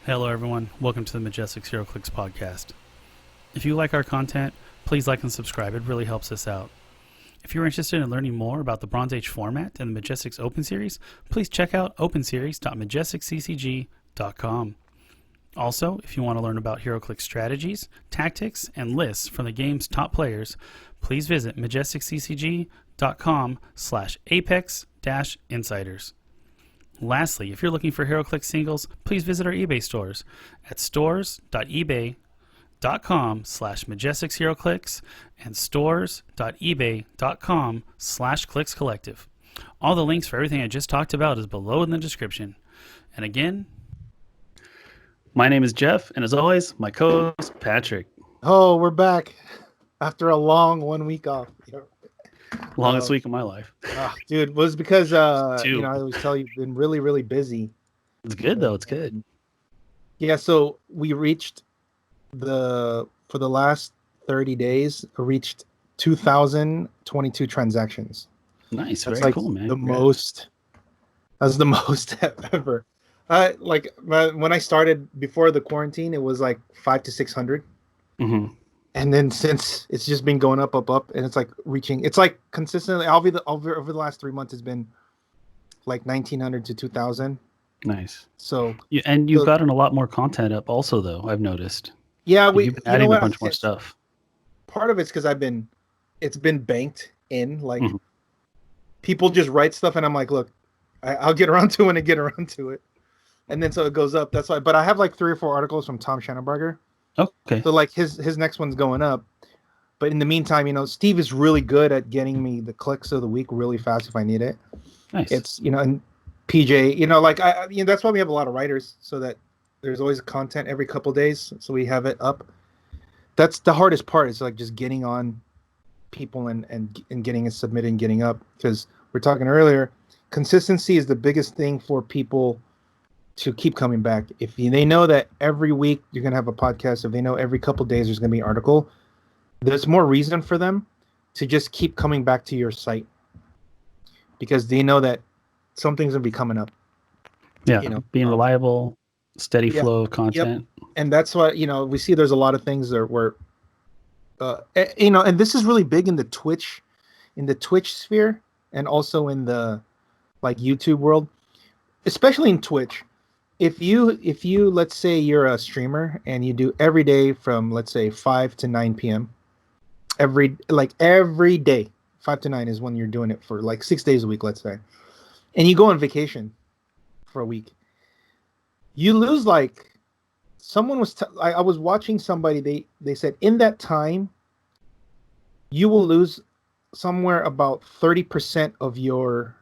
Hello everyone, welcome to the Majestix Heroclix Podcast. If you like our content, please like and subscribe, it really helps us out. If you're interested in learning more about the Bronze Age format and the Majestix Open Series, please check out openseries.majestixccg.com. Also, if you want to learn about Heroclix strategies, tactics, and lists from the game's top players, please visit majestixccg.com/apex-insiders. Lastly, if you're looking for Heroclix singles, please visit our eBay stores at stores.ebay.com/MajestixHeroclix and stores.ebay.com/ClicksCollective. All the links for everything I just talked about is below in the description. And again, my name is Jeff, and as always, my co-host, Patrick. Oh, we're back after a long 1 week off. Longest week of my life. Dude, was because I always tell you, been really, really busy. It's good though. It's good. Yeah, so we reached for the last 30 days, reached 2,022 transactions. Nice, That's very like cool, man. That's the most ever. When I started before the quarantine, it was like 500 to 600. Mm-hmm. And then since it's just been going up, and it's like reaching, it's like consistently over the last 3 months, it's been like 1,900 to 2,000. Nice. So you've gotten a lot more content up, also, though I've noticed. Yeah, you've been adding a bunch more stuff. Part of it's because it's been banked in. Like people just write stuff, and I'm like, look, I'll get around to it when I get around to it, and then so it goes up. That's why. But I have like 3 or 4 articles from Tom Schanenberger. Okay. So like his next one's going up, but in the meantime, Steve is really good at getting me the clicks of the week really fast if I need it. Nice. It's and PJ, that's why we have a lot of writers, so that there's always content every couple days, so we have it up. That's the hardest part. Is like just getting on people and getting it submitted and getting up, because we're talking earlier, consistency is the biggest thing for people to keep coming back. If they know that every week you're going to have a podcast, if they know every couple days there's going to be an article, there's more reason for them to just keep coming back to your site, because they know that something's going to be coming up. Yeah, being reliable, steady flow of content. Yep. And that's why, we see there's a lot of things that were, and this is really big in the Twitch sphere, and also in the like YouTube world, especially in Twitch. If you let's say you're a streamer and you do every day from, let's say, 5 to 9 p.m. every day, 5 to 9 is when you're doing it for like 6 days a week, let's say, and you go on vacation for a week, you lose like someone was I was watching somebody, they said in that time you will lose somewhere about 30% of your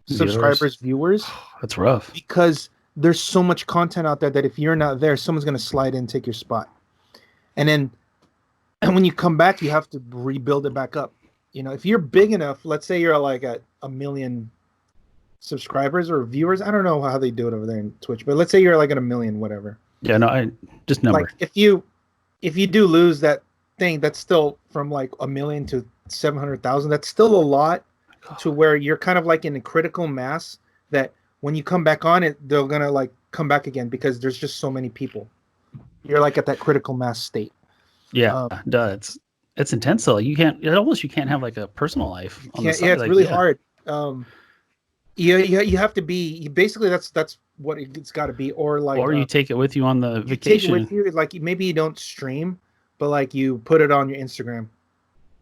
viewers. That's rough, because there's so much content out there that if you're not there, someone's going to slide in and take your spot. And when you come back, you have to rebuild it back up. If you're big enough, let's say you're like at 1 million subscribers or viewers. I don't know how they do it over there in Twitch, but let's say you're like at 1 million, whatever. Yeah, no, I just number. Like if you do lose that thing, that's still from like 1 million to 700,000. That's still a lot to where you're kind of like in a critical mass that when you come back on it, they're gonna like come back again, because there's just so many people. You're like at that critical mass state. Yeah, it's intense though. You can't have like a personal life on the side. Yeah, it's really hard. You have to be basically that's what it's got to be, or you take it with you on the vacation. Take it with you, like maybe you don't stream, but like you put it on your Instagram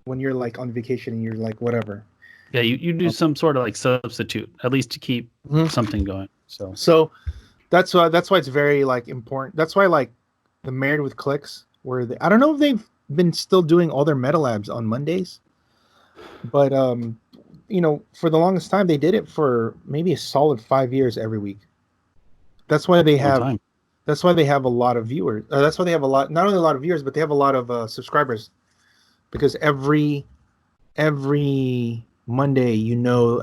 when you're like on vacation and you're like whatever. Yeah, you do some sort of like substitute, at least to keep something going. So that's why it's very like important. That's why like the Married with Clicks, where I don't know if they've been still doing all their meta labs on Mondays, but for the longest time they did it for maybe a solid 5 years every week. That's why they have. That's why they have a lot of viewers. That's why they have not only a lot of viewers, but they have a lot of subscribers, because every Monday,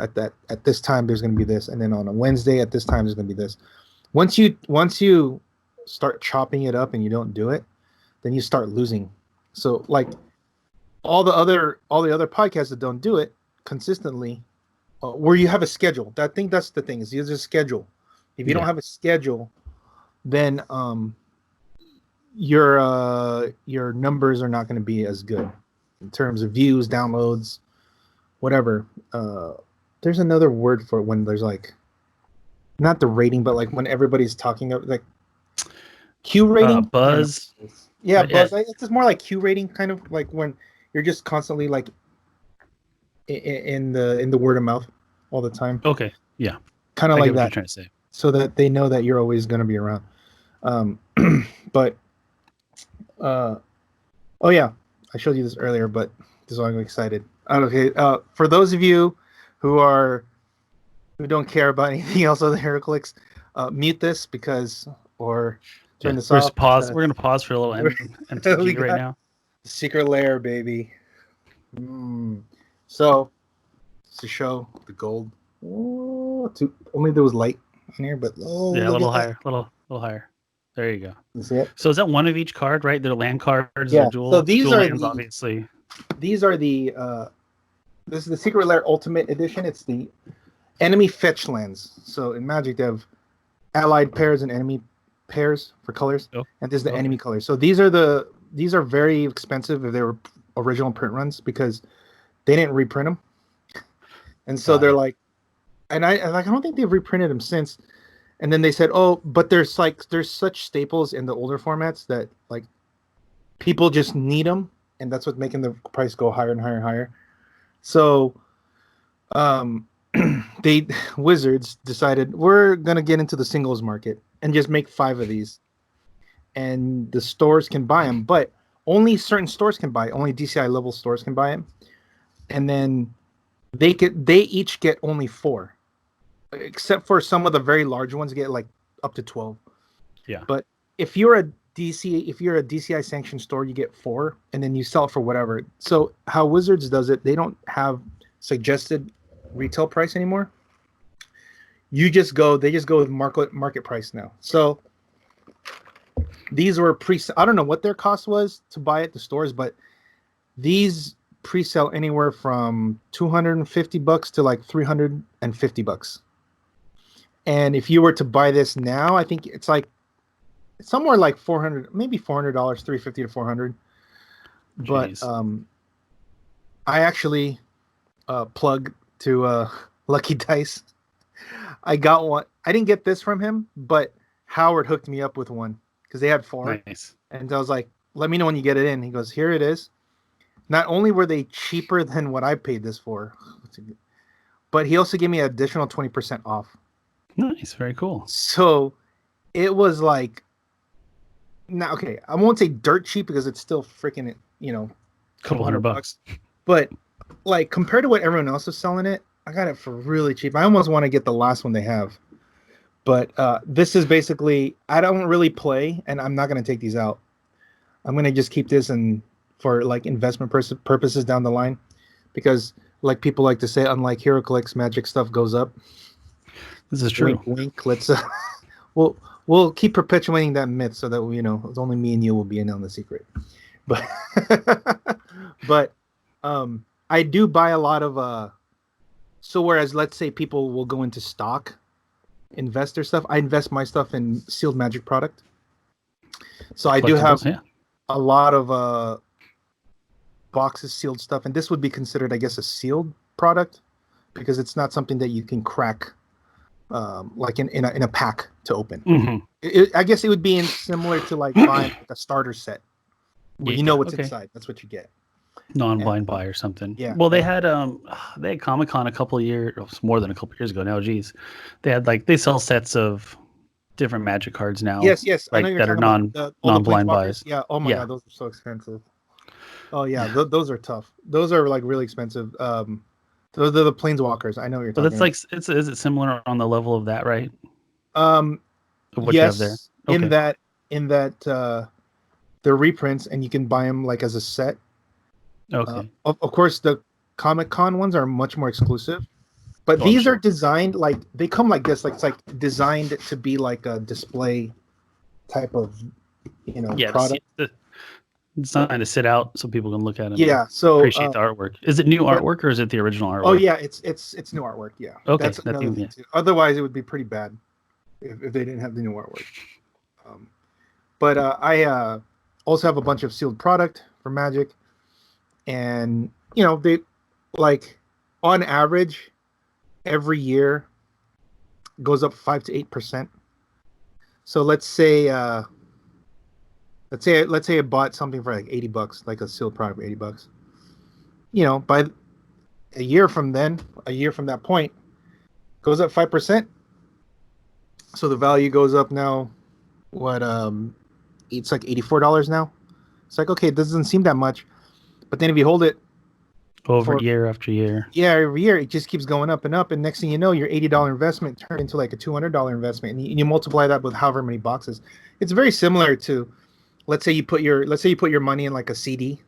at this time there's going to be this, and then on a Wednesday at this time there's going to be this. Once you start chopping it up and you don't do it, then you start losing. So like all the other podcasts that don't do it consistently, where you have a schedule. I think that's the thing, is there's a schedule. If you don't have a schedule, then your numbers are not going to be as good in terms of views, downloads, whatever. There's another word for it when there's like not the rating, but like when everybody's talking of like Q rating, buzz. Yeah, buzz. It's just more like Q rating, kind of like when you're just constantly like in the word of mouth all the time. Okay, yeah, kind of like what that. You're trying to say. So that they know that you're always going to be around. But oh yeah, I showed you this earlier, but this is why I'm excited. Okay, for those of you who don't care about anything else other than Heroclix, mute this or turn this off. Pause. We're gonna pause for a little MTG right now. Secret lair, baby. So to show the gold. Only there was light in here, but a little higher, little higher. There you go. You see it? So is that one of each card, right? They're land cards. Yeah. Dual, so these dual are lands, obviously. These are the. This is the Secret Lair Ultimate Edition. It's the enemy fetch lands. So in Magic, they have allied pairs and enemy pairs for colors, and this is the enemy colors. So these are very expensive if they were original print runs because they didn't reprint them, and so they're like, and I don't think they've reprinted them since. And then they said, oh, but there's such staples in the older formats that like people just need them, and that's what's making the price go higher and higher and higher. So, Wizards decided we're gonna get into the singles market and just make 5 of these, and the stores can buy them, but only certain stores can buy it. Only DCI level stores can buy it, and then they each get only 4. Except for some of the very large ones get like up to 12. Yeah. If you're a DCI sanctioned store, you get 4, and then you sell it for whatever. So how Wizards does it, they don't have suggested retail price anymore. They just go with market price now. So these were I don't know what their cost was to buy at the stores, but these pre-sell anywhere from $250 to like $350. And if you were to buy this now, I think it's like somewhere like $400, maybe $400, $350 to $400. Jeez. But I actually plug to Lucky Dice. I got one. I didn't get this from him, but Howard hooked me up with one because they had 4. Nice. And I was like, let me know when you get it in. He goes, here it is. Not only were they cheaper than what I paid this for, but he also gave me an additional 20% off. Nice, very cool. So it was like, now, okay, I won't say dirt cheap because it's still freaking, couple $100. But like compared to what everyone else is selling it, I got it for really cheap. I almost want to get the last one they have. But this is basically, I don't really play, and I'm not going to take these out. I'm going to just keep this for like investment purposes down the line, because like people like to say, unlike Heroclix, Magic stuff goes up. This is true. Wink, wink. Let's we'll keep perpetuating that myth so that it's only me and you will be in on the secret. But I do buy a lot of so whereas let's say people will go into stock investor stuff, I invest my stuff in sealed Magic product. So I do have a lot of boxes sealed stuff, and this would be considered, I guess, a sealed product because it's not something that you can crack like in a pack to open. Mm-hmm. I guess it would be similar to like buying a starter set where you know what's inside. That's what you get. Non-blind buy or something. Yeah. Well, they had Comic-Con a couple more than a couple years ago now. Geez, they sell sets of different Magic cards now. Yes. Like, that are non-blind buys. Yeah. Oh my god, those are so expensive. Oh yeah, those are tough. Those are like really expensive. Those are the Planeswalkers. I know what you're talking about. Is it similar on the level of that, right? What yes. You have there. Okay. In that they're reprints, and you can buy them like as a set. Okay. Of course, the Comic-Con ones are much more exclusive, but these are designed like they come like this. Like it's like designed to be like a display type of product. Designed to sit out so people can look at it. Yeah, so appreciate the artwork. Is it new artwork or is it the original artwork? Oh yeah, it's new artwork. Yeah. Okay. That's another thing too. Otherwise, it would be pretty bad if they didn't have the new artwork. But I also have a bunch of sealed product for Magic, and they like on average every year goes up 5 to 8%. So let's say I bought something for like $80, like a sealed product for $80. By a year from that point, goes up 5%. So the value goes up now. What it's like $84 now. It's like, okay, it doesn't seem that much, but then if you hold it over year after year, every year it just keeps going up and up, and next thing you know, your $80 investment turned into like a $200 investment, and you multiply that with however many boxes. It's very similar to, let's say you put your money in like a CD,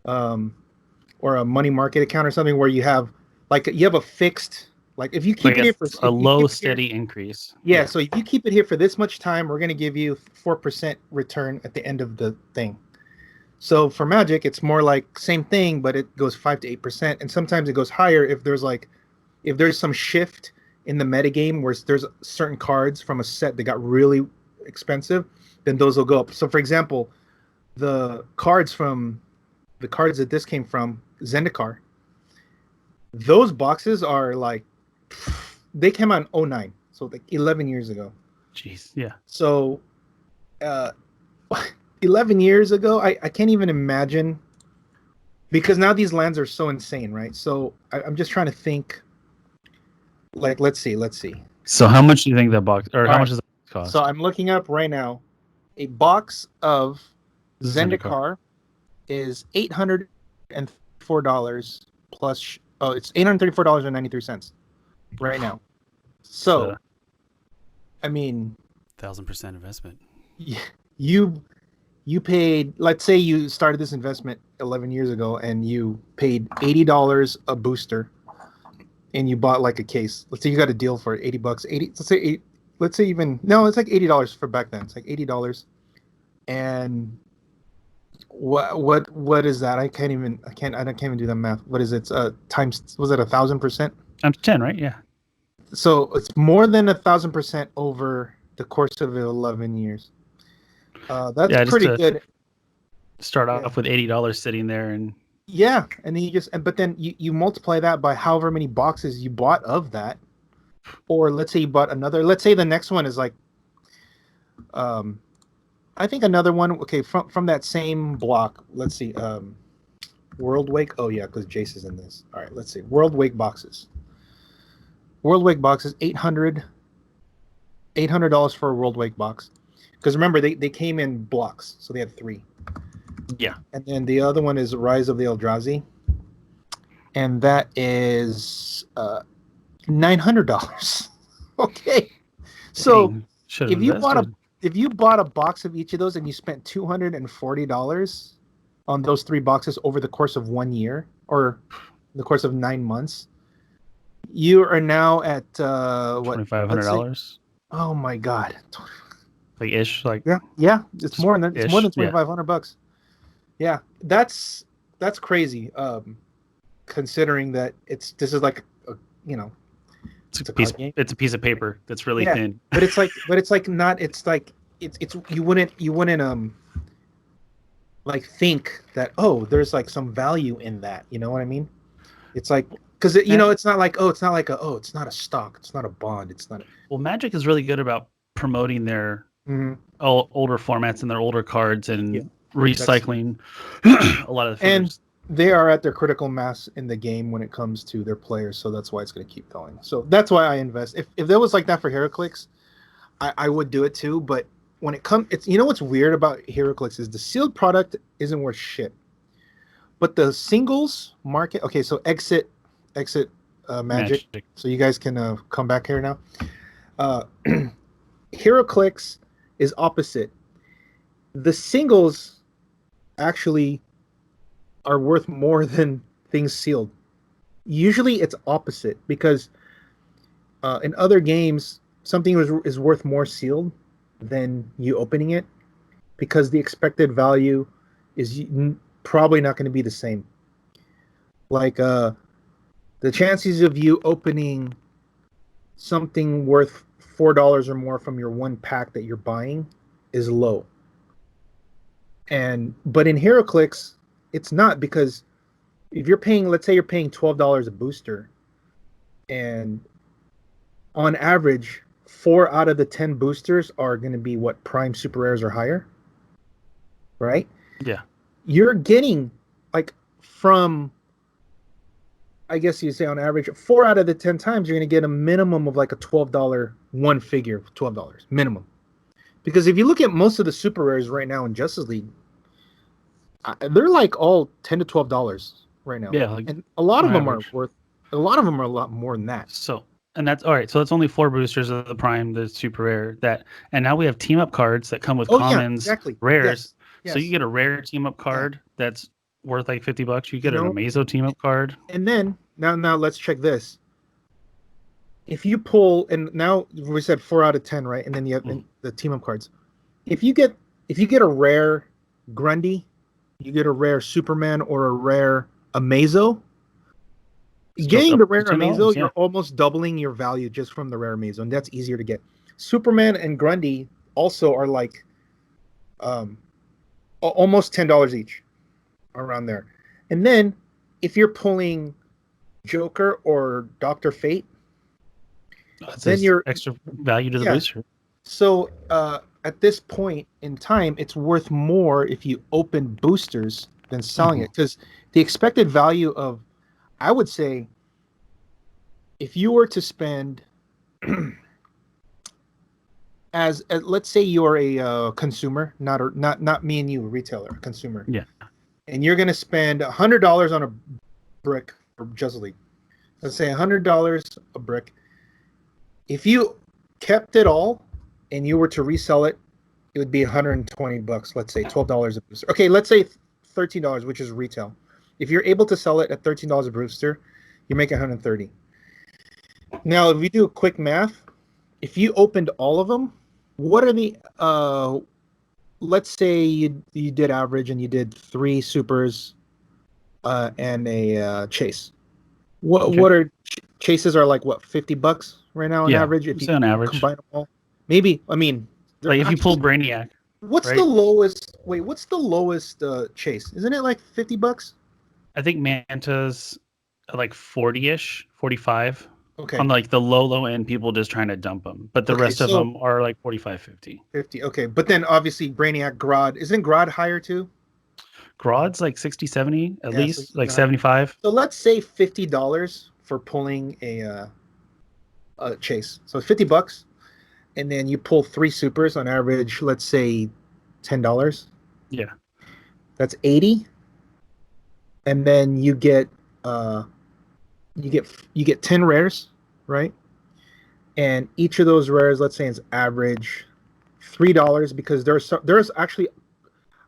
or a money market account or something, where you have a fixed, like if you keep it here for a low steady increase. Yeah, so if you keep it here for this much time, we're going to give you 4% return at the end of the thing. So for Magic, it's more like same thing, but it goes 5 to 8%, and sometimes it goes higher if there's some shift in the metagame where there's certain cards from a set that got really expensive, then those will go up. So for example, the cards that this came from, Zendikar, those boxes are like, they came out in 2009, so like 11 years ago. Jeez, yeah. So 11 years ago, I can't even imagine, because now these lands are so insane, right? So I'm just trying to think, like, let's see. So how much do you think that box, or how much does that cost? So I'm looking up right now. A box of Zendikar is $804 plus. Oh, it's $834.93 right now. So, I mean, 1,000% investment. You paid. Let's say you started this investment 11 years ago, and you paid $80 a booster, and you bought like a case. Let's say you got a deal for $80. Let's say it's like $80 for back then. It's like $80. And what is that? I can't even do the math. What is it? Times, was it 1,000%? Times 10, right? Yeah. So it's more than 1,000% over the course of 11 years. That's pretty good. Start off with $80 sitting there, and and then but then you multiply that by however many boxes you bought of that, or let's say you bought another. Let's say the next one is like, I think another one. Okay, from that same block. Let's see, World Wake. Oh yeah, because Jace is in this. All right, let's see, World Wake boxes. World Wake boxes, $800 for a World Wake box. Because remember, they came in blocks, so they had 3. Yeah. And then the other one is Rise of the Eldrazi, and that is $900. Okay, so if you bought a box of each of those and you spent $240 on those 3 boxes over the course of 1 year, or the course of 9 months, you are now at $2,500. Oh my god. Yeah, it's more than $2,500. Yeah, that's crazy. Considering that this is like it's a piece of paper that's really thin. But it's you wouldn't like think that, oh, there's like some value in that. You know what I mean? It's like, because it's not a stock, it's not a bond, it's not. Well, Magic is really good about promoting their older formats and their older cards, and recycling a lot of the figures. And they are at their critical mass in the game when it comes to their players, so that's why it's going to keep going. So that's why I invest. If there was like that for Heroclix, I would do it too. But when it comes, what's weird about Heroclix is the sealed product isn't worth shit, but the singles market. Okay, so exit Magic. So you guys can come back here now. Heroclix is opposite. The singles actually are worth more than things sealed. Usually it's opposite, because in other games something is worth more sealed than you opening it, because the expected value is probably not going to be the same. Like the chances of you opening something worth $4 or more from your one pack that you're buying is low. But in Heroclix, it's not, because if you're paying, let's say you're paying $12 a booster, and on average, 4 out of the 10 boosters are going to be what, prime super rares or higher, right? Yeah. You're getting like from, I guess you say on average, 4 out of the 10 times you're going to get a minimum of like a $12 one figure, $12 minimum. Because if you look at most of the super rares right now in Justice League, they're like all $10 to $12 right now. Yeah, and a lot of them average. a lot more than that. So, and that's all right. So that's only 4 boosters of the prime, the super rare. And now we have team up cards that come with commons, exactly. rares. Yes. So you get a rare team up card that's worth like $50. You get an know, Amazo team up card. And then now let's check this. If you pull, and now we said 4 out of 10, right? And then you have the team up cards. If you get a rare Grundy, you get a rare Superman or a rare Amazo. Getting the rare Amazo, you're almost doubling your value just from the rare Amazo, and that's easier to get. Superman and Grundy also are like almost $10 each, around there. And then if you're pulling Joker or Dr. Fate, then you're extra value to the booster. So at this point in time, it's worth more if you open boosters than selling it, because the expected value of, I would say, if you were to spend as let's say you're a consumer, not me and you, a retailer, a consumer, and you're going to spend $100 on a brick for Justice League. Let's say $100 a brick. If you kept it all and you were to resell it, it would be $120. Let's say $12 a booster. Okay, let's say $13, which is retail. If you're able to sell it at $13 a booster, you make $130. Now, if we do a quick math, if you opened all of them, what are the let's say you did average and you did 3 supers and a chase. What are chases are like, what, $50 right now on average? If you on average combine them all, maybe. I mean, like if you pull Brainiac, what's the lowest? Wait, what's the lowest chase? Isn't it like $50? I think Manta's like 40-ish, 45. Okay. On like the low end, people just trying to dump them, but the rest of them are like 45, 50. 50. Okay, but then obviously Brainiac, Grodd, isn't Grodd higher too? Grodd's like 60, 70 at least, like 75. So let's say $50 for pulling a chase. So $50, and then you pull 3 supers on average. Let's say $10. Yeah, that's 80. And then you get 10 rares, right? And each of those rares, let's say, is average $3, because there's actually,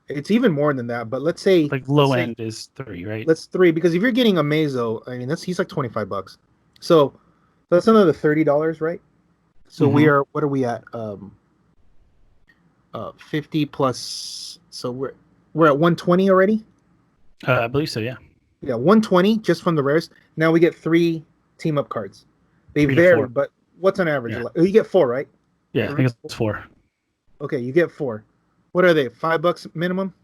it's even more than that. But let's say like low end is 3, right? Let's 3, because if you're getting Amazo, I mean, he's like $25. So that's another $30, right? So what are we at? 50 plus. So we're at 120 already. I believe so. Yeah. Yeah, 120 just from the rares. Now we get 3 team up cards. They vary, but what's on average? Yeah. You get 4, right? Yeah, I think it's 4. Okay, you get 4. What are they? $5 minimum?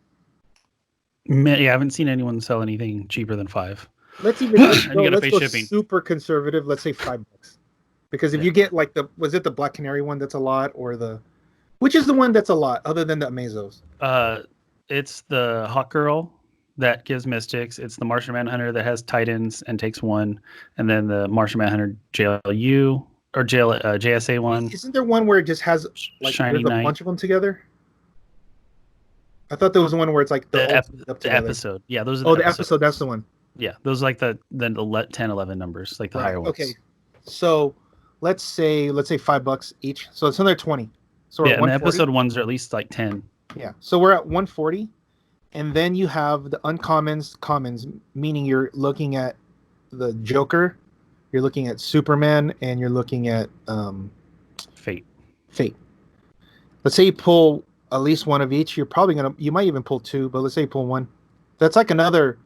Yeah, I haven't seen anyone sell anything cheaper than 5. Let's go super conservative. Let's say $5, because if you get like was it the Black Canary one that's a lot, or which is the one that's a lot other than the Amazos? It's the Hawk Girl that gives Mystics. It's the Martian Manhunter that has Titans and takes 1, and then the Martian Manhunter JLU or JSA one. Isn't there one where it just has like there's a bunch of them together? I thought there was one where it's like the episode. Yeah, those are the episode. That's the one. Yeah, those are like the 10, 11 numbers, like the higher ones. Okay, so let's say $5 each. So it's another 20. So yeah, and the episode ones are at least like 10. Yeah, so we're at 140. And then you have the uncommons, commons, meaning you're looking at the Joker, you're looking at Superman, and you're looking at Fate. Let's say you pull at least one of each. You might even pull 2, but let's say you pull 1. That's like another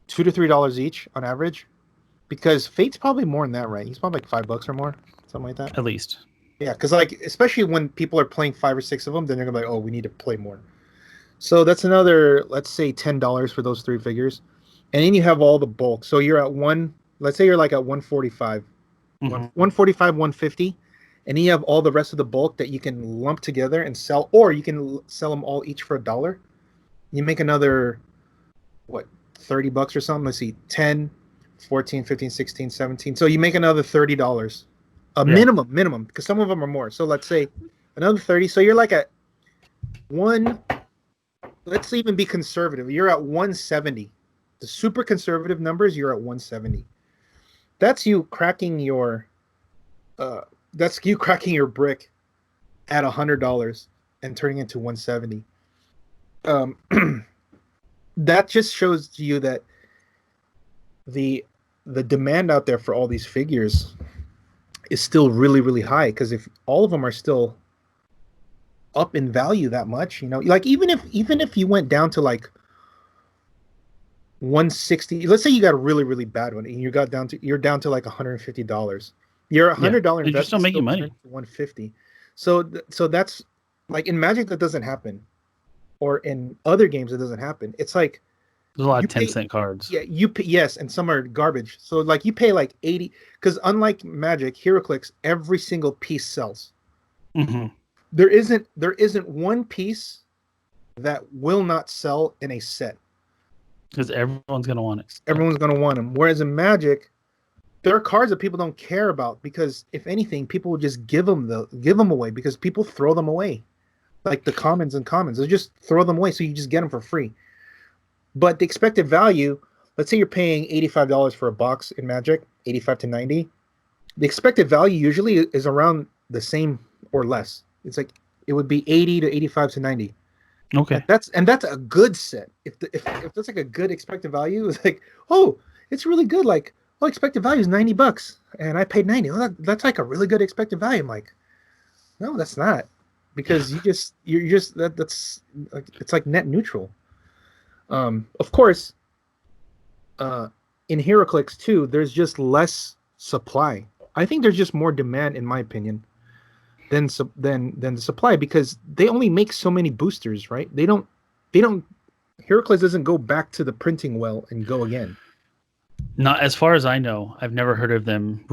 $2 to $3 each on average, because Fate's probably more than that, right? He's probably like $5 or more, something like that. At least. Yeah, because like especially when people are playing 5 or 6 of them, then they're gonna be like, oh, we need to play more. So that's another, let's say $10 for those 3 figures, and then you have all the bulk. So you're at one. Let's say you're like at 145, Mm-hmm. 145, 150, and then you have all the rest of the bulk that you can lump together and sell, or you can sell them all each for $1. You make another what, $30 or something. Let's see, 10, 14, 15, 16, 17. So you make another $30. A Yeah. minimum, because some of them are more. So let's say another 30. So you're like at one. Let's even be conservative. You're at 170. The super conservative numbers, you're at 170. That's you cracking your brick at $100 and turning it into 170. That just shows to you that the demand out there for all these figures is still really, really high, because if all of them are still up in value that much, like even if you went down to like 160, let's say you got a really, really bad one and you're down to like $150. Your $100 You're still investment making money. turns to 150. So that's like in Magic that doesn't happen, or in other games it doesn't happen. It's like There's a lot you of 10-cent cards. Yeah, yes, and some are garbage. So like you pay like 80, because unlike Magic, Heroclix, every single piece sells. Mm-hmm. There isn't one piece that will not sell in a set. Because everyone's gonna want it. Everyone's gonna want them. Whereas in Magic, there are cards that people don't care about, because if anything, people will just give them away, because people throw them away, like the commons, they just throw them away, so you just get them for free. But the expected value, let's say you're paying $85 for a box in Magic, 85 to 90. The expected value usually is around the same or less. It's like it would be 80 to 85 to 90. Okay. And that's a good set. If that's like a good expected value, it's like, oh, it's really good. Like, oh, expected value is $90, and I paid 90. Oh, that's like a really good expected value. I'm like, no, that's not, because that's it's like net neutral. Of course, in Heroclix too, there's just less supply. I think there's just more demand, in my opinion, than the supply, because they only make so many boosters, right? They don't. Heroclix doesn't go back to the printing well and go again. Not as far as I know. I've never heard of them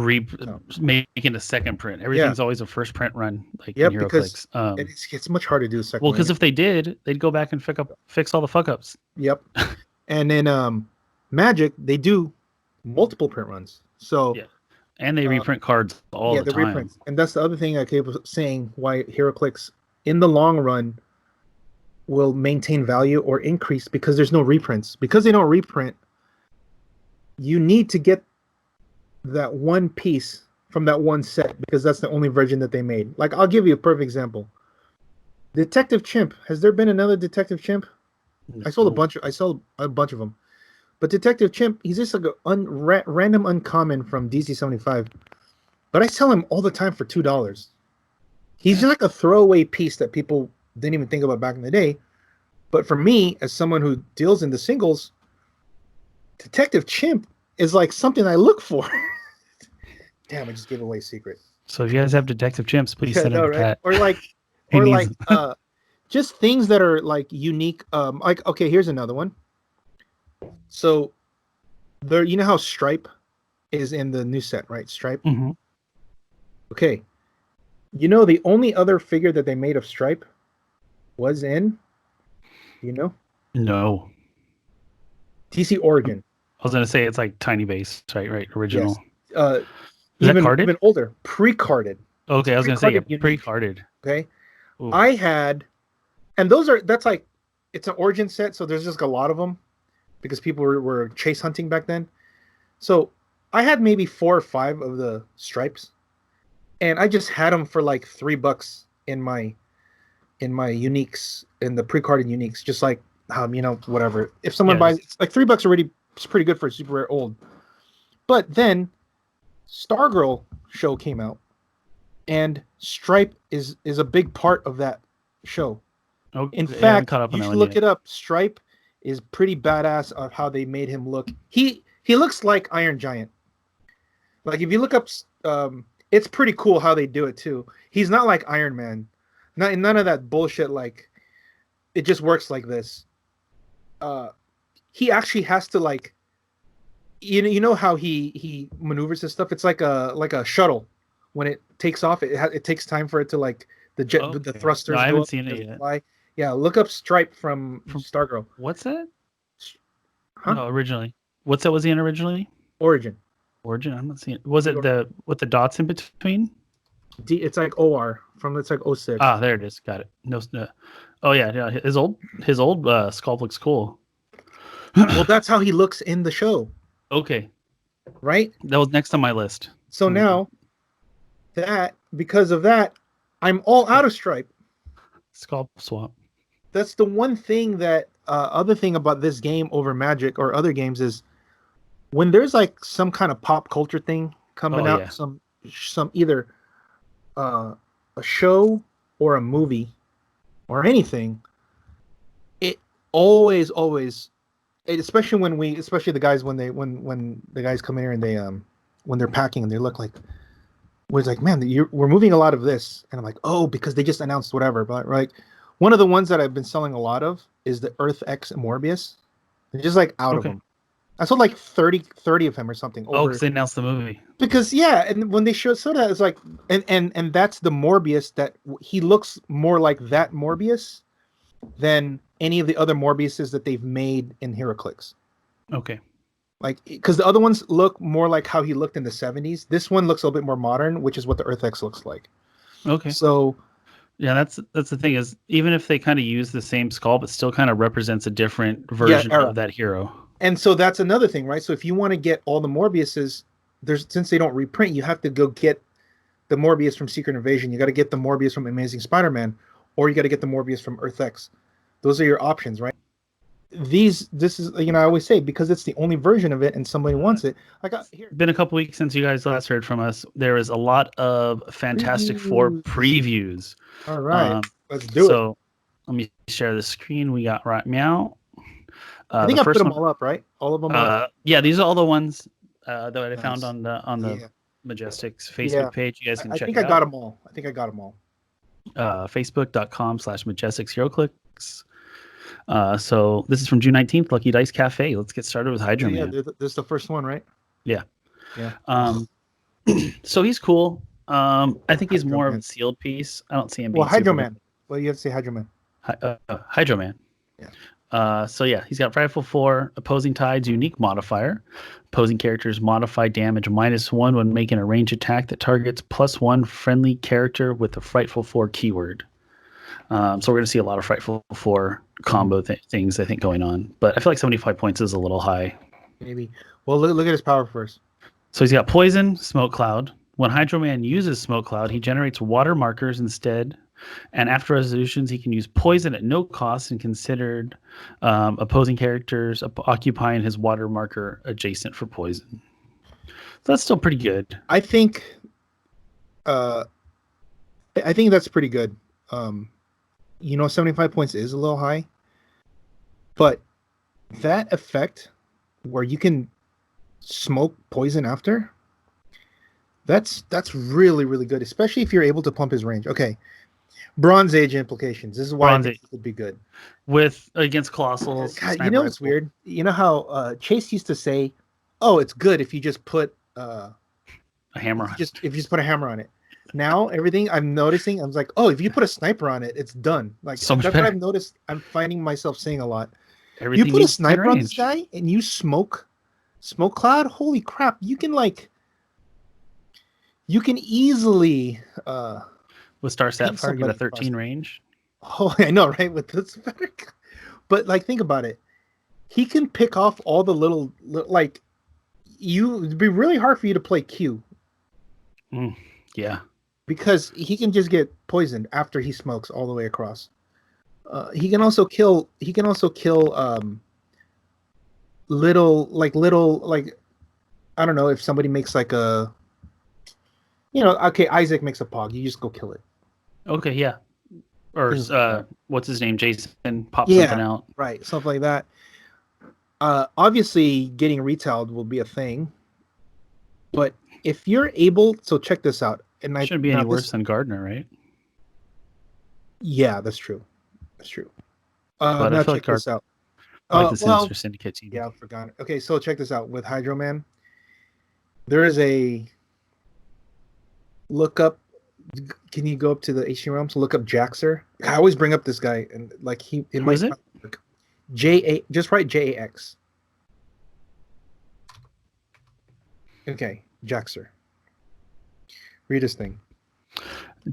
making a second print. Everything's always a first print run, like in because Heroclix. it's much harder to do a second. Well, because if they did, they'd go back and fix all the fuck ups. Yep. And then Magic, they do multiple print runs. So yeah. And they reprint cards all the time. Reprints. And that's the other thing I keep saying, why Heroclix in the long run will maintain value or increase, because there's no reprints. Because they don't reprint, you need to get that one piece from that one set, because that's the only version that they made. Like, I'll give you a perfect example. Detective Chimp. Has there been another Detective Chimp? No. I sold a bunch of them. But Detective Chimp, he's just like a random uncommon from DC-75. But I sell him all the time for $2. He's just like a throwaway piece that people didn't even think about back in the day. But for me, as someone who deals in the singles, Detective Chimp is like something I look for. Damn, I just gave away a secret. So if you guys have Detective Chimps, please send him a cat. Or just things that are like unique. Like, okay, here's another one. So there, you know how Stripe is in the new set, right? Stripe. Mm-hmm. Okay. You know the only other figure that they made of Stripe was in, No. DC Origin. I was gonna say it's like tiny base, right? Original. Yes. Is that carded? Even older, pre-carded. Okay, I was gonna say pre-carded. Okay. Ooh. I had, and that's like, it's an Origin set, so there's just a lot of them, because people were chase hunting back then. So I had maybe 4 or 5 of the Stripes, and I just had them for like $3 in my uniques, in the pre-carded uniques, just like whatever. If someone buys, it's like $3 already, it's pretty good for a super rare old. But then Stargirl show came out, and Stripe is a big part of that show. Okay. In fact, you should look it up. Stripe is pretty badass of how they made him look. He looks like Iron Giant. Like, if you look up it's pretty cool how they do it too. He's not like Iron Man. None of that bullshit. Like it just works like this. He actually has to like, you know how he maneuvers his stuff. It's like a shuttle. When it takes off, it takes time for it to like the thrusters. No, I haven't seen it yet. Fly. Yeah, look up Stripe from Stargirl. What's that? Huh? No, originally. What's that was he in originally? Origin. I'm not seeing it. Was it with the dots in between? It's like OR it's like 06. Ah, there it is. Got it. No. Oh yeah. His old sculpt looks cool. Well, that's how he looks in the show. Okay. Right? That was next on my list. So now because of that, I'm all out of Stripe. Sculpt swap. That's the one thing that other thing about this game over Magic or other games is when there's like some kind of pop culture thing coming out, some either a show or a movie or anything, it always especially the guys when the guys come in here and they when they're packing and they look like was like, man, we're moving a lot of this, and I'm like, oh, because they just announced whatever. But right, one of the ones that I've been selling a lot of is the Earth X Morbius. They're just like out of them. I sold like 30 of them or something. Oh, because they announced the movie. Because and when they showed that, it's like, and that's the Morbius that he looks more like that Morbius than any of the other Morbiuses that they've made in Heroclix. Okay. Like, because the other ones look more like how he looked in the 70s. This one looks a little bit more modern, which is what the Earth X looks like. Okay. So, yeah, that's the thing is, even if they kind of use the same sculpt, it still kind of represents a different version of that hero. And so that's another thing, right? So if you want to get all the Morbiuses, since they don't reprint, you have to go get the Morbius from Secret Invasion. You got to get the Morbius from Amazing Spider-Man, or you got to get the Morbius from Earth X. Those are your options, right? This is, I always say, because it's the only version of it and somebody wants it. Been a couple weeks since you guys last heard from us. There is a lot of Fantastic Four previews. All right, let's do it. So let me share the screen. We got right meow. I think I put them all up, right? All of them. Yeah, these are all the ones that I found on the Majestix Facebook page. You guys can check it out. I think I got them all. Facebook.com/Majestix Heroclix. So this is from June 19th, Lucky Dice Cafe. Let's get started with Hydro Man. Yeah, this is the first one, right? Yeah. So he's cool. I think he's more of a sealed piece. I don't see him being Hydro Man. Well, you have to say Hydro Man. Hydro Man. Yeah. So yeah, he's got Frightful 4, Opposing Tides, Unique Modifier. Opposing characters modify damage -1 when making a range attack that targets +1 friendly character with the Frightful 4 keyword. So we're going to see a lot of Frightful 4 combo things, I think, going on. But I feel like 75 points is a little high. Maybe. Well, look at his power first. So he's got Poison, Smoke Cloud. When Hydro Man uses Smoke Cloud, he generates water markers instead. And after resolutions, he can use Poison at no cost and considered opposing characters occupying his water marker adjacent for Poison. So that's still pretty good. I think that's pretty good. 75 points is a little high, but that effect where you can smoke Poison after, that's really, really good, especially if you're able to pump his range. Okay, Bronze Age implications. This is why it would be good against Colossals. God, you know what's weird? You know how Chase used to say, "Oh, it's good if you just put a hammer. If you just put a hammer on it." Now everything I'm noticing, I'm like, oh, if you put a sniper on it, it's done. Like so that's what I've noticed. I'm finding myself saying a lot. Everything you put a sniper on this guy and you smoke cloud. Holy crap! You can easily with Star Sapphire get a 13 range. Oh, I know, right? With this, but like think about it. He can pick off all the little like it'd be really hard for you to play Q. Yeah. Because he can just get poisoned after he smokes all the way across. He can also kill. Little I don't know if somebody makes like a. Okay, Isaac makes a pog. You just go kill it. Okay, yeah. Or what's his name? Jason pops something out. Right, something like that. Obviously, getting retailed will be a thing. But if you're able, so check this out. And Shouldn't be any worse than Gardner, right? Yeah, that's true. That's true. But Now I feel check like this out. I like the Sinister Syndicate team. Yeah, I forgot it. Okay, so check this out. With Hydro Man, there is a look up. Can you go up to the HC realm to look up Jaxer? I always bring up this guy, and like it might it? Work. JA. Just write JAX. Okay, Jaxer. Read his thing.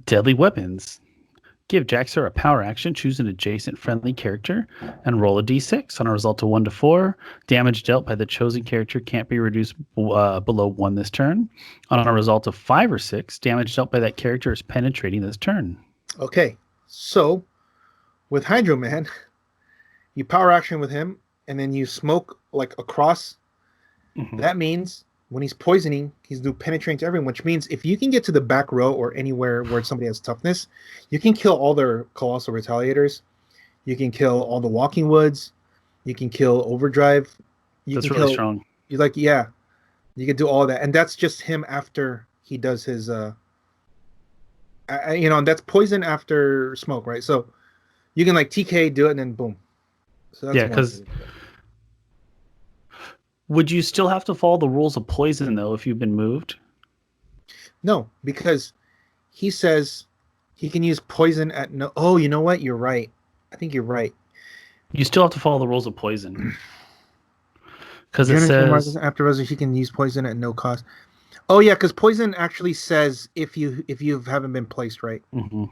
Deadly weapons. Give Jaxer a power action, choose an adjacent friendly character, and roll a d6. On a result of 1 to 4, damage dealt by the chosen character can't be reduced below 1 this turn. On a result of 5 or 6, damage dealt by that character is penetrating this turn. Okay, so with Hydro Man, you power action with him, and then you smoke like across. Mm-hmm. That means when he's poisoning, he's do penetrating to everyone, which means if you can get to the back row or anywhere where somebody has toughness, you can kill all their Colossal Retaliators. You can kill all the Walking Woods. You can kill Overdrive. That's really strong. You can do all that. And that's just him after he does his, and that's poison after smoke, right? So you can like TK, do it, and then boom. So that's because would you still have to follow the rules of poison, though, if you've been moved? No, because he says he can use poison at no... Oh, you know what? You're right. I think you're right. You still have to follow the rules of poison. Because it says... After resolution, he can use poison at no cost. Oh, yeah, because poison actually says if you haven't been placed right. Mm-hmm.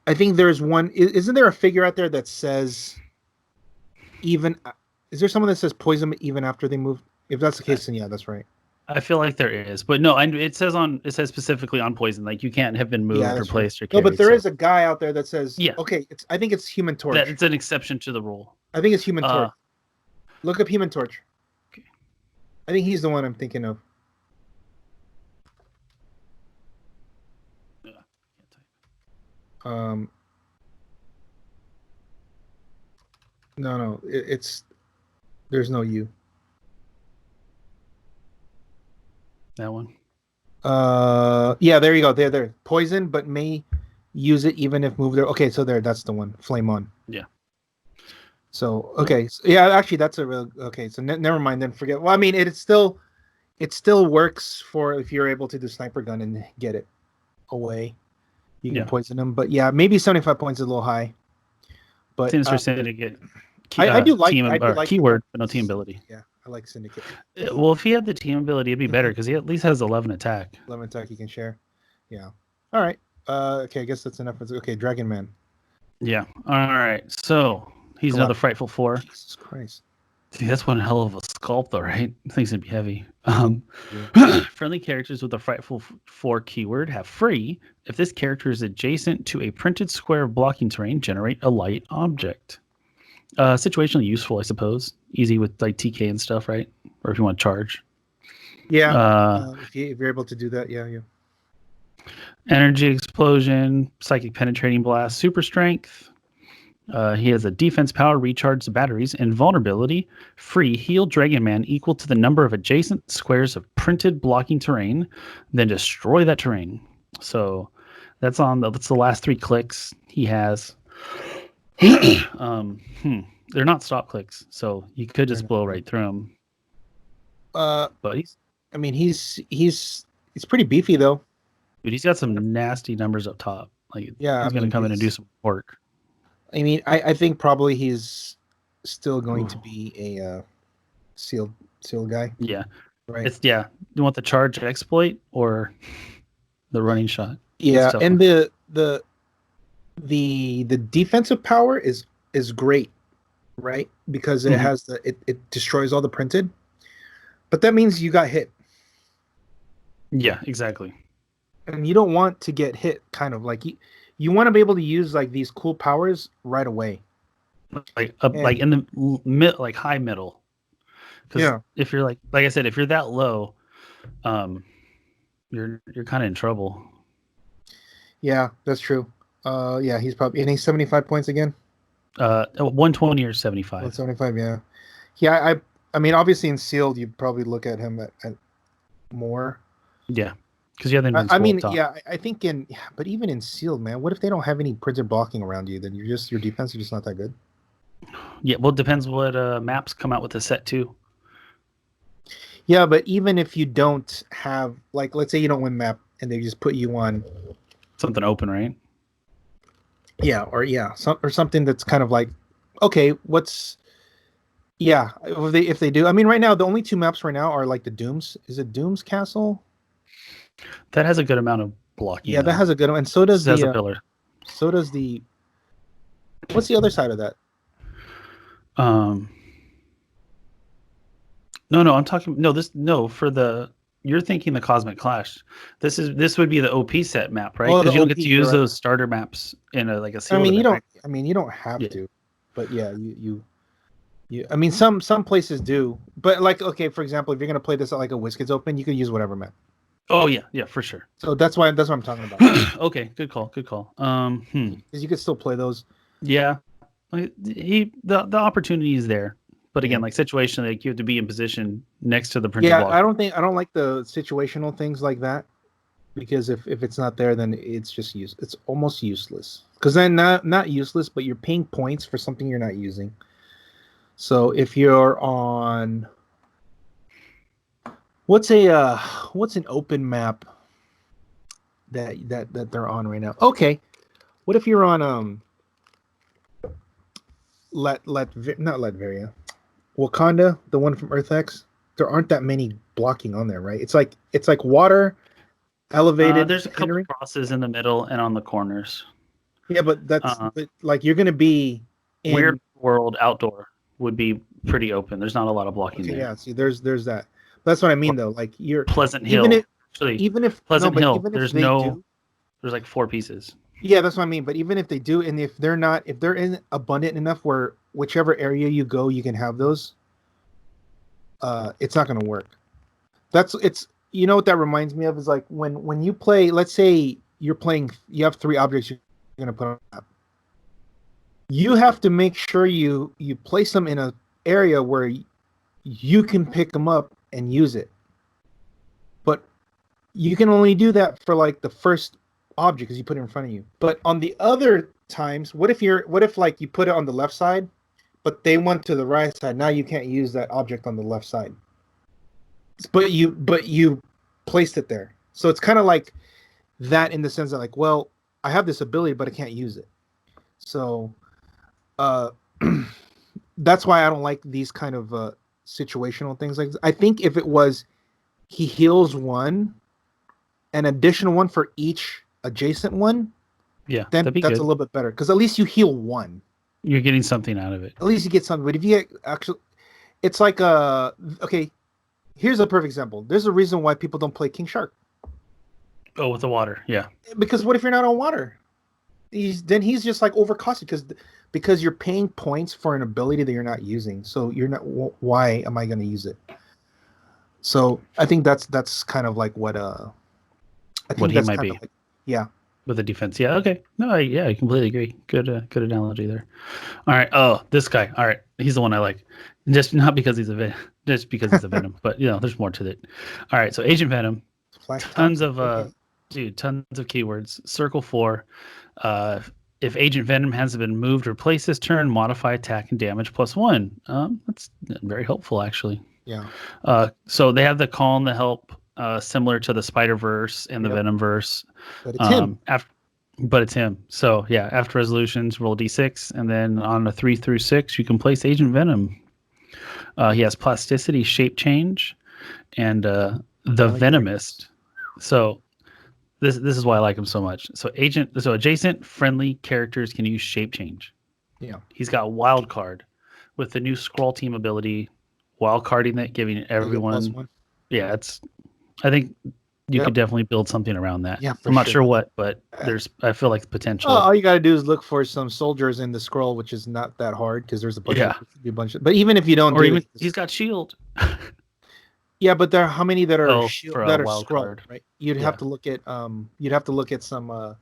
I think there's one... Isn't there a figure out there that says even... Is there someone that says poison even after they move? If that's the case, then yeah, that's right. I feel like there is, but no, it says specifically on poison, like you can't have been moved or placed or carried. No, but there is a guy out there that says, yeah, okay, I think it's Human Torch. It's an exception to the rule. I think it's Human Torch. Look up Human Torch. Okay. I think he's the one I'm thinking of. No, it's there's no U. That one. Yeah, there you go. There. Poison, but may use it even if moved there. Okay, so that's the one. Flame on. Yeah. So okay, yeah, actually that's a real okay. So never mind then. Forget. Well, I mean, it still works for if you're able to do sniper gun and get it away. You can poison them, but yeah, maybe 75 points is a little high. But Sinister Syndicate. I do like keyword, but no team ability. Yeah, I like Syndicate. Well, if he had the team ability, it'd be better because he at least has 11 attack. 11 attack he can share. Yeah. All right. Okay, I guess that's enough. Okay, Dragon Man. Yeah. All right. So he's another Frightful 4. Jesus Christ. Dude, that's one hell of a sculpt, though, right? Things gonna be heavy. Friendly characters with a Frightful 4 keyword have free. If this character is adjacent to a printed square of blocking terrain, generate a light object. Situationally useful, I suppose. Easy with like TK and stuff, right? Or if you want to charge. Yeah. If you're able to do that, yeah. Energy explosion, psychic penetrating blast, super strength. He has a defense power, recharge the batteries, and vulnerability. Free, heal Dragon Man equal to the number of adjacent squares of printed blocking terrain, then destroy that terrain. So that's the last 3 clicks he has. They're not stop clicks, so you could just blow right through them. But he's pretty beefy though. Dude, he's got some nasty numbers up top. Like, yeah, he's gonna come in and do some work. I mean, I think probably he's still going to be a sealed guy. Yeah, right. You want the charge exploit or the running shot? Yeah, and the defensive power is great, right? Because it has it destroys all the printed, but that means you got hit. Yeah, exactly. And you don't want to get hit. Kind of like you want to be able to use like these cool powers right away, like in the like high middle. Because if you're like I said, if you're that low, you're kind of in trouble. Yeah, that's true. Yeah, he's 75 points again. 120 or 75. 175, yeah. Yeah, I mean, obviously in sealed, you'd probably look at him at more. Yeah, because you have the I invincible mean, up top. yeah, I think but even in sealed, man, what if they don't have any printed blocking around you? Then your defense is just not that good. Yeah, well, it depends what maps come out with the set too. Yeah, but even if you don't have, like, let's say you don't win map and they just put you on, Something open, right? or something that's kind of like, okay, if they do. I mean, right now the only two maps right now are like the Dooms. Is it Doom's Castle? That has a good amount of blocking. Yeah, that has a good one, and so does It has the a pillar. so does the. What's the other side of that? No, I'm talking. No, for the. You're thinking the Cosmic Clash. This would be the OP set map, right? Oh, Because the you don't OP, get to you're use right. those starter maps in a I sealed mean, you event, don't. right? I mean, you don't have Yeah. to, but yeah, you. I mean, some places do, but like, okay, for example, if you're gonna play this at like a WizKids Open, you can use whatever map. Oh yeah, for sure. So that's what I'm talking about. Okay, good call. Because you could still play those. Yeah, the opportunity is there, but again, Yeah. like situation, like you have to be in position next to the printed Yeah, block. I don't like the situational things like that, because if it's not there, then it's almost useless. Because then not useless, but you're paying points for something you're not using. So if you're on, what's an open map that they're on right now? Okay, what if you're on not Latveria, Wakanda, the one from Earth X? There aren't that many blocking on there, right? It's like water, elevated. There's a couple scenery. crosses in the middle and on the corners. Yeah, but but like you're gonna be in Weird World outdoor would be pretty open. There's not a lot of blocking okay, there. yeah. See, there's that. That's what I mean, though. Like you're Pleasant even Hill. if Actually, even if Pleasant no, but Hill. even if There's they do, there's like 4 pieces. yeah, that's what I mean. But even if they do, and if they're in abundant enough where whichever area you go, you can have those. It's not gonna work. It's you know what that reminds me of is like when you play. Let's say you have 3 objects you're gonna put on the map. You have to make sure you place them in a area where you can pick them up and use it. But you can only do that for like the first object because you put it in front of you. But on the other times, what if like you put it on the left side, but they went to the right side? Now you can't use that object on the left side. But you placed it there. So it's kind of like that in the sense that like, well, I have this ability, but I can't use it. So that's why I don't like these kind of situational things like this. I think if it was he heals one, an additional one for each adjacent one, Yeah, then that'd be that's good. a little bit better because at least you heal one. You're getting something out of it. At least you get something. But if you get actually, it's like okay. Here's a perfect example. There's a reason why people don't play King Shark. Oh, with the water, yeah. Because what if you're not on water? He's just like overcosted because you're paying points for an ability that you're not using. So you're not. Why am I going to use it? So I think that's kind of like what I think What he that's might kind be. of like, yeah. With the defense, yeah, okay. No, I completely agree. Good analogy there. All right. Oh, this guy. All right, he's the one I like. Just not because he's just because he's a Venom, but there's more to it. All right, so Agent Venom. Flash Tons Thompson. of tons of keywords. Circle 4. If Agent Venom has been moved or placed this turn, modify attack and damage +1. That's very helpful, actually. Yeah. So they have the calm, the help, similar to the Spider-Verse and the Yep. Venomverse. But it's him. But it's him. So yeah, after resolutions, roll d6, and then on a 3 through 6, you can place Agent Venom. He has plasticity, shape change, and the Venomist. So this is why I like him so much. So adjacent friendly characters can use shape change. Yeah. He's got wild card with the new Scroll Team ability, wild carding that, giving everyone. +1. Yeah, I think you could definitely build something around that. Yeah, I'm not sure what, but I feel like the potential. All you got to do is look for some soldiers in the scroll, which is not that hard because there's a bunch. But even if you don't, He's got shield. Yeah, but there are how many that are that are wild scroll, card. right? You'd have to look at some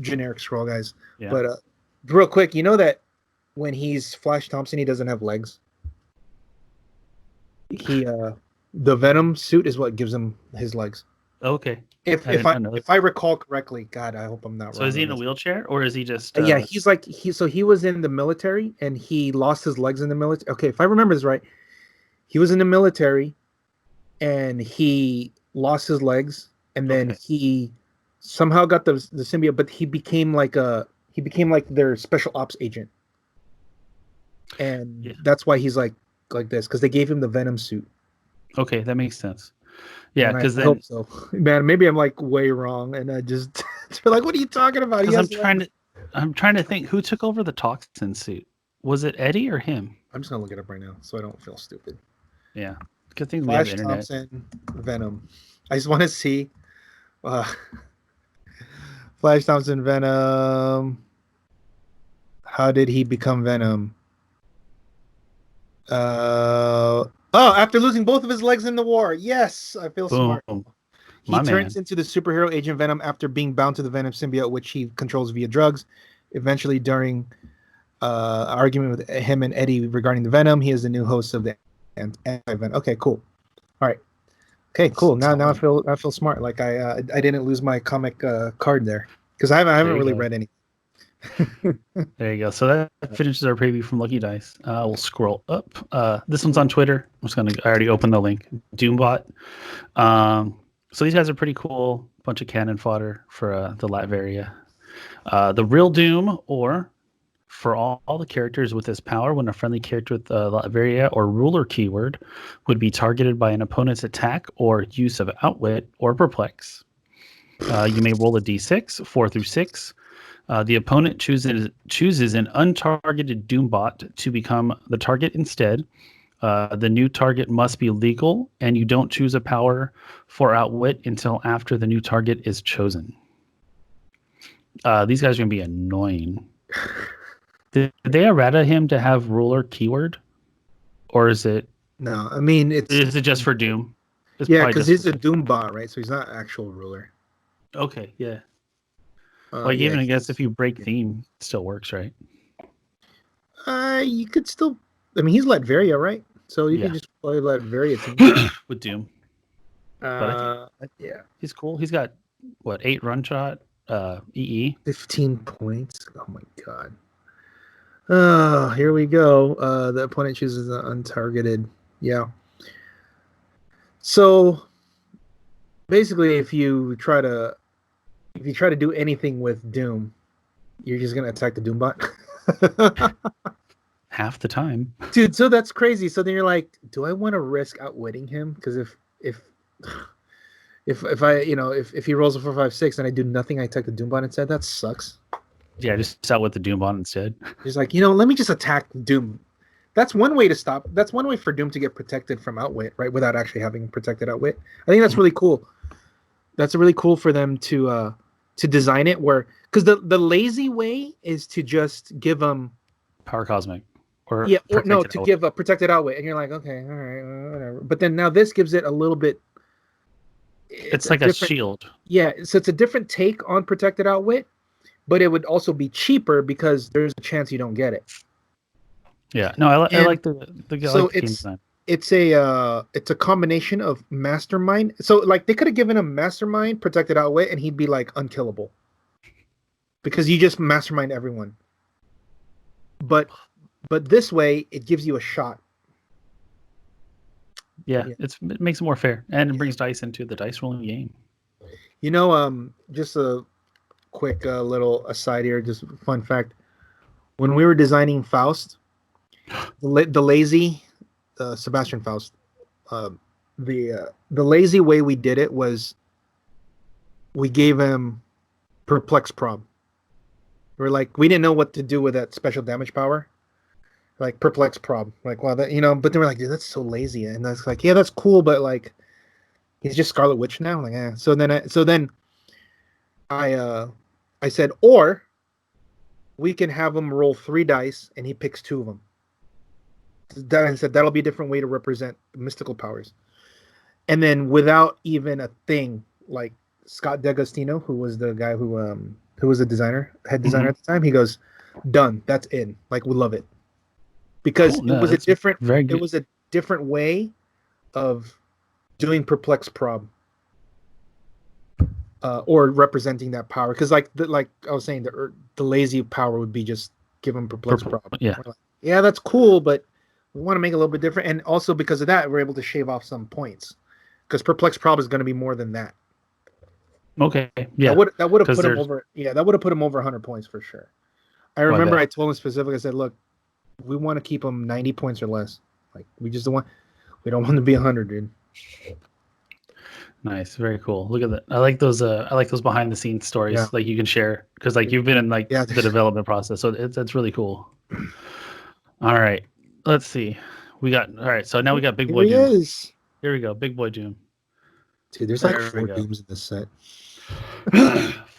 generic scroll guys. Yeah. But real quick, you know that when he's Flash Thompson, he doesn't have legs. The Venom suit is what gives him his legs. Okay. If I recall correctly, God, I hope I'm not wrong. So is he in a wheelchair or is he just? Yeah, he was in the military and he lost his legs in the military. Okay, if I remember this right, he was in the military and he lost his legs, and then he somehow got the symbiote, but he became like their special ops agent, and that's why he's like this, because they gave him the Venom suit. Okay, that makes sense. Yeah, because I hope so. Man, maybe I'm like way wrong, and I just like, what are you talking about? I'm trying to think who took over the toxin suit. Was it Eddie or him? I'm just gonna look it up right now so I don't feel stupid. Yeah, good thing we have the internet. Thompson, Venom. I just want to see. Flash Thompson, Venom. How did he become Venom? After losing both of his legs in the war. Yes, I feel smart. He turns into the superhero Agent Venom after being bound to the Venom symbiote, which he controls via drugs. Eventually, during argument with him and Eddie regarding the Venom, he is the new host of the Anti-Venom. Okay, cool. All right. Okay, cool. Now I feel smart. Like I didn't lose my comic card there, because I haven't really read any. There you go. So that finishes our preview from Lucky Dice. We'll scroll up. This one's on Twitter. I already opened the link. Doombot. So these guys are pretty cool. Bunch of cannon fodder for the Latveria. The real Doom, or for all the characters with this power, when a friendly character with Latveria or ruler keyword would be targeted by an opponent's attack or use of Outwit or Perplex. You may roll a d6, 4 through 6. The opponent chooses an untargeted Doombot to become the target instead. The new target must be legal, and you don't choose a power for Outwit until after the new target is chosen. These guys are going to be annoying. Did they errata him to have ruler keyword? Or is it... No, I mean, is it just for Doom? Because he's a Doombot, right? So he's not actual ruler. Okay, yeah. Even I guess if you break theme, it still works, right? You could still... I mean, he's Latveria, right? So you can just play Latveria team. With Doom. He's cool. He's got, 8 run shot, EE. 15 points. Oh my god. Here we go. The opponent chooses an untargeted. Yeah. So basically, if you try to do anything with Doom, you're just gonna attack the Doombot. Half the time, dude. So that's crazy. So then you're like, do I want to risk outwitting him? Because if he rolls a 4, 5, 6 and I do nothing, I attack the Doombot instead. That sucks. Yeah, just out with the Doombot instead. He's like, let me just attack Doom. That's one way to stop. That's one way for Doom to get protected from Outwit, right? Without actually having protected Outwit. I think that's really cool. That's really cool for them to design it where, because the lazy way is to just give them Power Cosmic, give a protected Outwit, and you're like, okay, all right, whatever. But then now this gives it a little bit. It's like a shield. Yeah, so it's a different take on protected Outwit, but it would also be cheaper because there's a chance you don't get it. Yeah, no, I like the so it's a combination of Mastermind. So like they could have given him Mastermind, protected Outwit, and he'd be like unkillable because you just Mastermind everyone. But this way it gives you a shot. Yeah. It makes it more fair, and it brings dice into the dice rolling game. Just a quick little aside here, just fun fact. When we were designing Faust, the lazy Sebastian Faust, the lazy way we did it was we gave him Perplex Prob. We didn't know what to do with that special damage power. Like Perplex Prob. Like, well, that, but they were like, dude, that's so lazy. And that's like, yeah, that's cool, but like he's just Scarlet Witch now. Like, yeah. So then I said, or we can have him roll 3 dice and he picks 2 of them. I said that'll be a different way to represent mystical powers. And then without even a thing, like Scott D'Agostino, who was the guy who was the head designer at the time, he goes, done. That's in. Like, we love it. Because it was a different way of doing perplex prob, or representing that power. Because like I was saying, the lazy power would be just give him perplex prob. Yeah. Like, yeah, that's cool, but we want to make it a little bit different. And also because of that, we're able to shave off some points. Because perplex prob is going to be more than that. Okay. Yeah. That would have put him over. Yeah, that would have put him over 100 points for sure. I remember I told him specifically. I said, "Look, we want to keep him 90 points or less. Like we just don't want. We don't want to be 100, dude." Nice, very cool. Look at that. I like those. I like those behind the scenes stories, like you can share because like you've been in like the development process, so that's really cool. All right, let's see. All right. So now we got Big Boy Doom. Here we go, Big Boy Doom. Dude, there's like 4 Dooms in this set.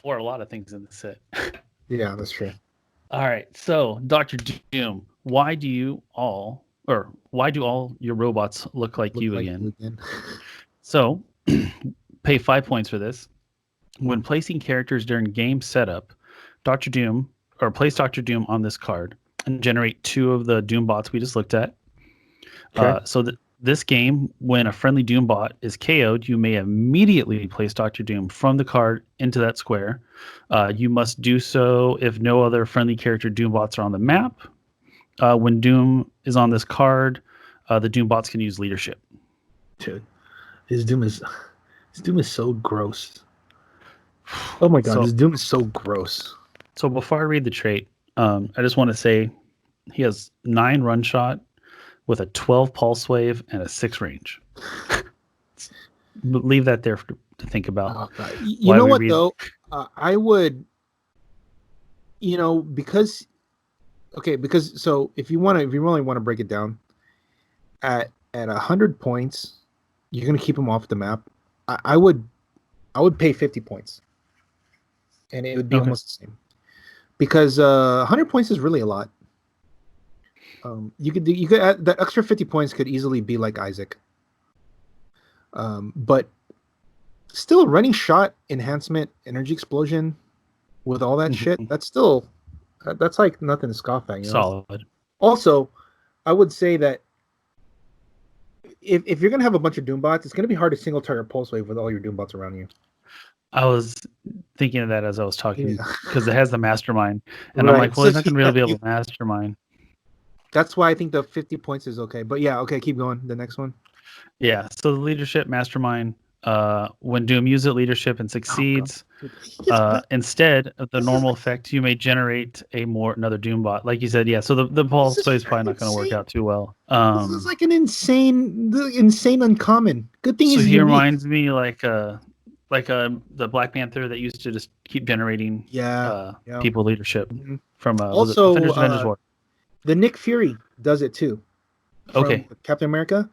4, a lot of things in this set. Yeah, that's true. All right, so Dr. Doom, why do all your robots look like you again? So, pay 5 points for this. When placing characters during game setup, place Dr. Doom on this card and generate 2 of the Doombots we just looked at. Okay. This game, when a friendly Doombot is KO'd, you may immediately place Dr. Doom from the card into that square. You must do so if no other friendly character Doombots are on the map. When Doom is on this card, the Doombots can use leadership. Dude, his Doom is so gross. Oh my god, his Doom is so gross. So before I read the trait, I just want to say he has 9 run shot with a 12 pulse wave and a 6 range. Leave that there to think about. Oh, you know what though? I would, because so if you really want to break it down, at 100 points, you're gonna keep him off the map. I would pay 50 points, and it would be almost the same, because 100 points is really a lot. You could add, that extra 50 points could easily be like Isaac. But still, running shot, enhancement, energy explosion, with all that shit, that's like nothing to scoff at. Solid. Also, I would say that if you're gonna have a bunch of Doombots, it's gonna be hard to single target pulse wave with all your Doombots around you. I was thinking of that as I was talking because it has the Mastermind, and I'm like, well, it's not gonna really be able to Mastermind. That's why I think the 50 points is okay. But yeah, okay, keep going. The next one. Yeah, so the leadership Mastermind, when Doom uses leadership and succeeds, instead of the normal effect, you may generate another Doombot. Like you said, yeah, so the pulse play is probably not going to work out too well. This is like an insane uncommon. Good thing is he reminds me like the Black Panther that used to just keep generating people leadership from also Avengers War. The Nick Fury does it too. Okay. Captain America.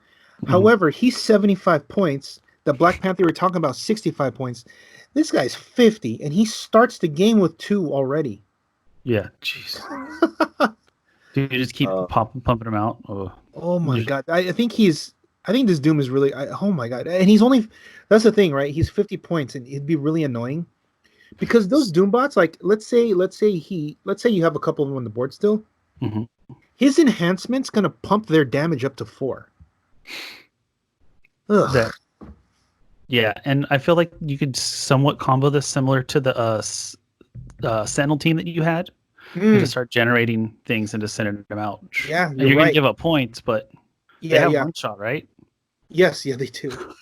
However, he's 75 points. The Black Panther we're talking about 65 points. This guy's 50, and he starts the game with 2 already. Yeah, jeez. Dude, you just keep pumping him out. Oh my god! I think this Doom is really. Oh my god! And he's only. That's the thing, right? He's 50 points, and it'd be really annoying because those Doombots, like let's say you have a couple of them on the board still. Mm-hmm. His enhancement's gonna pump their damage up to 4. Ugh. Yeah, and I feel like you could somewhat combo this similar to the Sentinel team that you had. And just start generating things and just sending them out. Yeah, you're gonna give up points, but they have one shot, right? Yes, yeah, they do.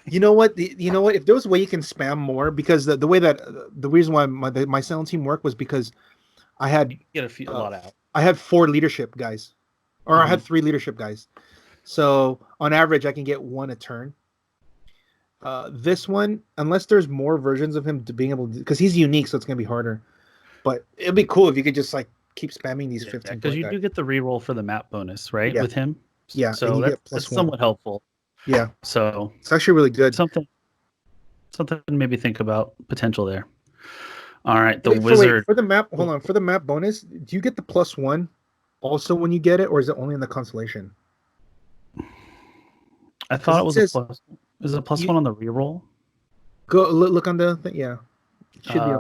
You know what? If there was a way you can spam more, because the reason why my Sentinel team worked was because I had get a lot out. I had 4 leadership guys, or I had 3 leadership guys. So on average, I can get 1 a turn. This one, unless there's more versions of him to being able to, because he's unique, so it's gonna be harder. But it'd be cool if you could just like keep spamming these 15. Because you do get the reroll for the map bonus, right? With him. Yeah. So that's somewhat helpful. Yeah. So it's actually really good. Something to maybe think about potential there. All right, the wizard for the map. Hold on, for the map bonus, do you get the +1 also when you get it, or is it only in the constellation? I thought it was a plus. Is it a +1 on the reroll? Go look on the thing. Yeah, it should be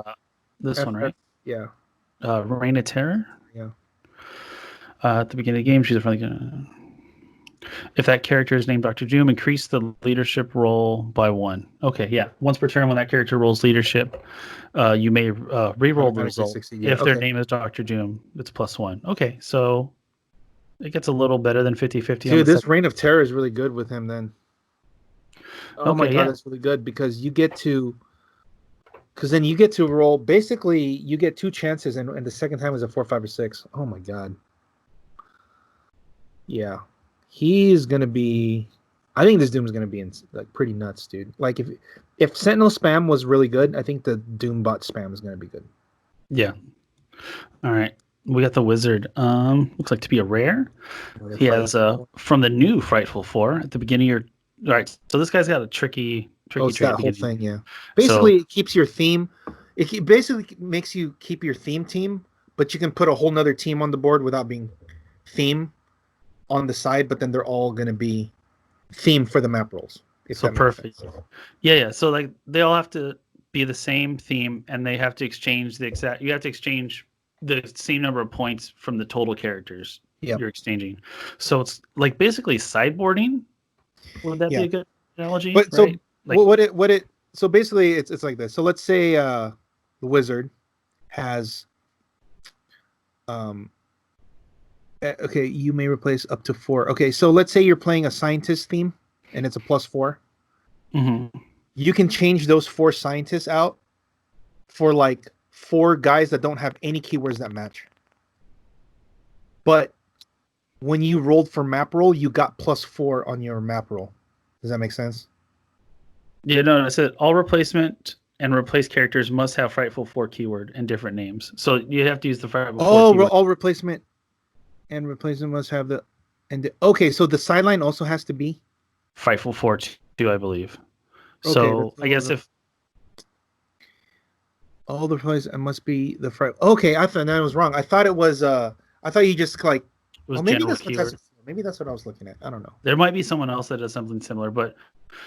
this one, right? Yeah. Reign of Terror. Yeah. At the beginning of the game, she's a friendly. If that character is named Dr. Doom, increase the leadership roll by 1. Okay, yeah. Once per turn, when that character rolls leadership, you may re-roll the result. Succeed, yeah. If their name is Dr. Doom, it's +1. Okay, so it gets a little better than 50-50. Dude, this Reign of Terror is really good with him then. Oh my god, yeah. that's really good because then you get to roll. Basically, you get 2 chances, and the second time is a 4, 5, or 6. Oh my god. Yeah, he's gonna be. I think this Doom's gonna be like pretty nuts, dude. Like if Sentinel spam was really good, I think the Doombot spam is gonna be good. Yeah. All right. We got the Wizard. Looks like to be a rare. He has from the new Frightful 4 at the beginning of your. All right. So this guy's got a tricky it's trait. That whole thing, yeah. Basically, it keeps your theme. It basically makes you keep your team, but you can put a whole nother team on the board without being theme on the side. But then they're all going to be theme for the map rolls. So perfect. Yeah. So like they all have to be the same theme, and they have to exchange You have to exchange the same number of points from the total characters you're exchanging. So it's like basically sideboarding. Would that be a good analogy? But right? So basically it's like this. So let's say the Wizard has okay, you may replace up to 4. Okay, so let's say you're playing a scientist theme and it's a +4. Mm-hmm. You can change those 4 scientists out for like 4 guys that don't have any keywords that match. But when you rolled for map roll, you got +4 on your map roll. Does that make sense? Yeah, no, it said all replacement and replace characters must have Frightful 4 keyword and different names. So you have to use the Frightful 4 keyword. All replacement and replacement must have okay, so the sideline also has to be Frightful 4 too, I believe. Okay, so I guess if all the replacement must be the Okay, I thought that was wrong. I thought it was I thought you just like maybe that's what I was looking at. I don't know. There might be someone else that does something similar, but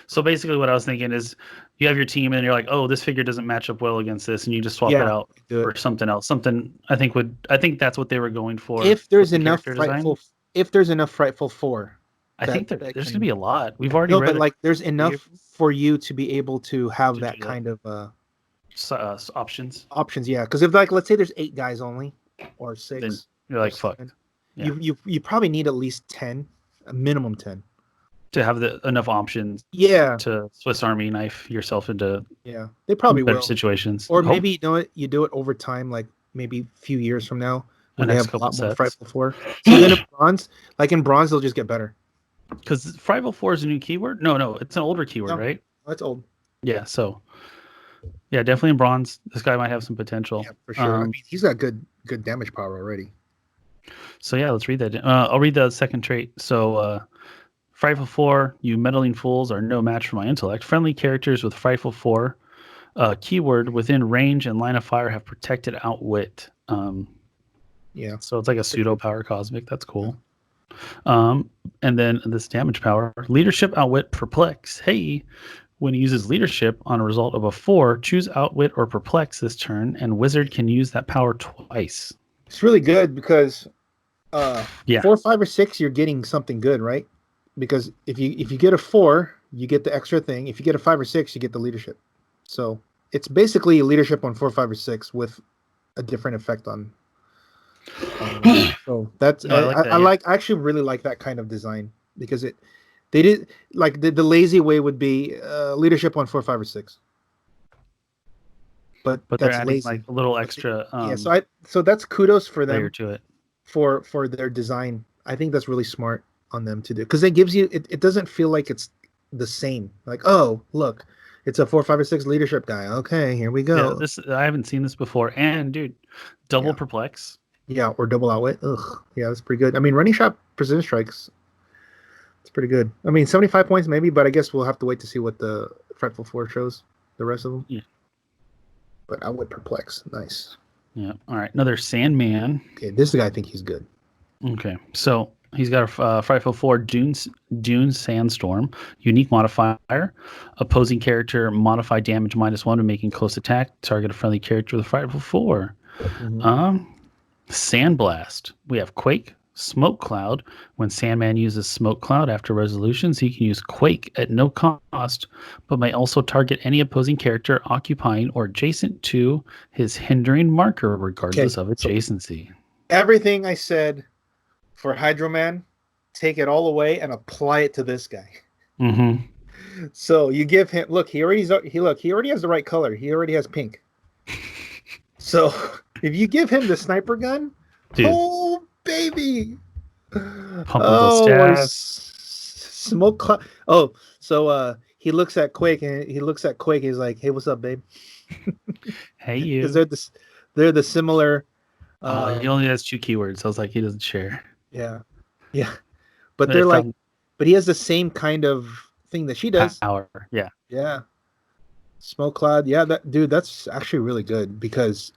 so basically what I was thinking is you have your team and you're like, oh, this figure doesn't match up well against this, and you just swap it out for something else. I think that's what they were going for. If there's enough Frightful 4. I think there's gonna be a lot. We've already read but like there's enough for you to be able to have that kind of options. Yeah, because if like let's say there's 8 guys only or 6, then you're like fuck. Yeah. You probably need at least 10, a minimum 10, to have enough options. Yeah. To Swiss Army knife yourself into. Yeah, they probably better will. situations. Or maybe you know what, you do it over time, like maybe a few years from now when they have a lot more Frightful 4. So then in bronze, they'll just get better. Because Frightful 4 is a new keyword. No, it's an older keyword, right? That's old. Yeah. So. Yeah, definitely in bronze. This guy might have some potential. Yeah, for sure. I mean, he's got good damage power already. So yeah, let's read that. I'll read the second trait. So Frightful 4, you meddling fools are no match for my intellect. Friendly characters with Frightful 4 keyword within range and line of fire have protected outwit. Yeah. So it's like a pseudo power cosmic. That's cool. And then this damage power, leadership, outwit, perplex. Hey, when he uses leadership on a result of a 4, choose outwit or perplex this turn, and Wizard can use that power twice. It's really good because 4, 5, or 6, you're getting something good, right? Because if you get a 4, you get the extra thing. If you get a 5 or 6, you get the leadership. So it's basically leadership on 4, 5, or 6 with a different effect on. So that's I actually really like that kind of design because they did like the lazy way would be leadership on 4, 5, or 6. But they're adding like a little extra. So that's kudos for them layer to it for their design. I think that's really smart on them to do because it gives you it doesn't feel like it's the same. Like, oh look, it's a 4, 5, or 6 leadership guy. Okay, here we go. Yeah, I haven't seen this before. And dude, double perplex. Yeah, or double outwit. Ugh, yeah, that's pretty good. I mean, running shot precision strikes. It's pretty good. I mean, 75 points maybe, but I guess we'll have to wait to see what the Frightful 4 shows. The rest of them. Yeah. But I would perplex. Nice. Yeah. All right. Another Sandman. Okay, this guy I think he's good. Okay, so he's got a Frightful 4 Dune Sandstorm, unique modifier. Opposing character modify damage -1 when making close attack. Target a friendly character with a Frightful 4. Mm-hmm. Sandblast. We have Quake, Smoke Cloud. When Sandman uses Smoke Cloud after resolutions, he can use Quake at no cost, but may also target any opposing character occupying or adjacent to his hindering marker, regardless of so adjacency. everything I said for Hydro Man, take it all away and apply it to this guy. Mm-hmm. So you give him he already has the right color. He already has pink. So if you give him the sniper gun, dude. Oh baby, pumping those smoke cloud. Oh, so he looks at Quake and he's like, "Hey, what's up, babe?" Hey, you. Because they're the similar. He only has 2 keywords. I was like, he doesn't share. Yeah, but they're like, but he has the same kind of thing that she does. Power, yeah. Smoke cloud, that's actually really good because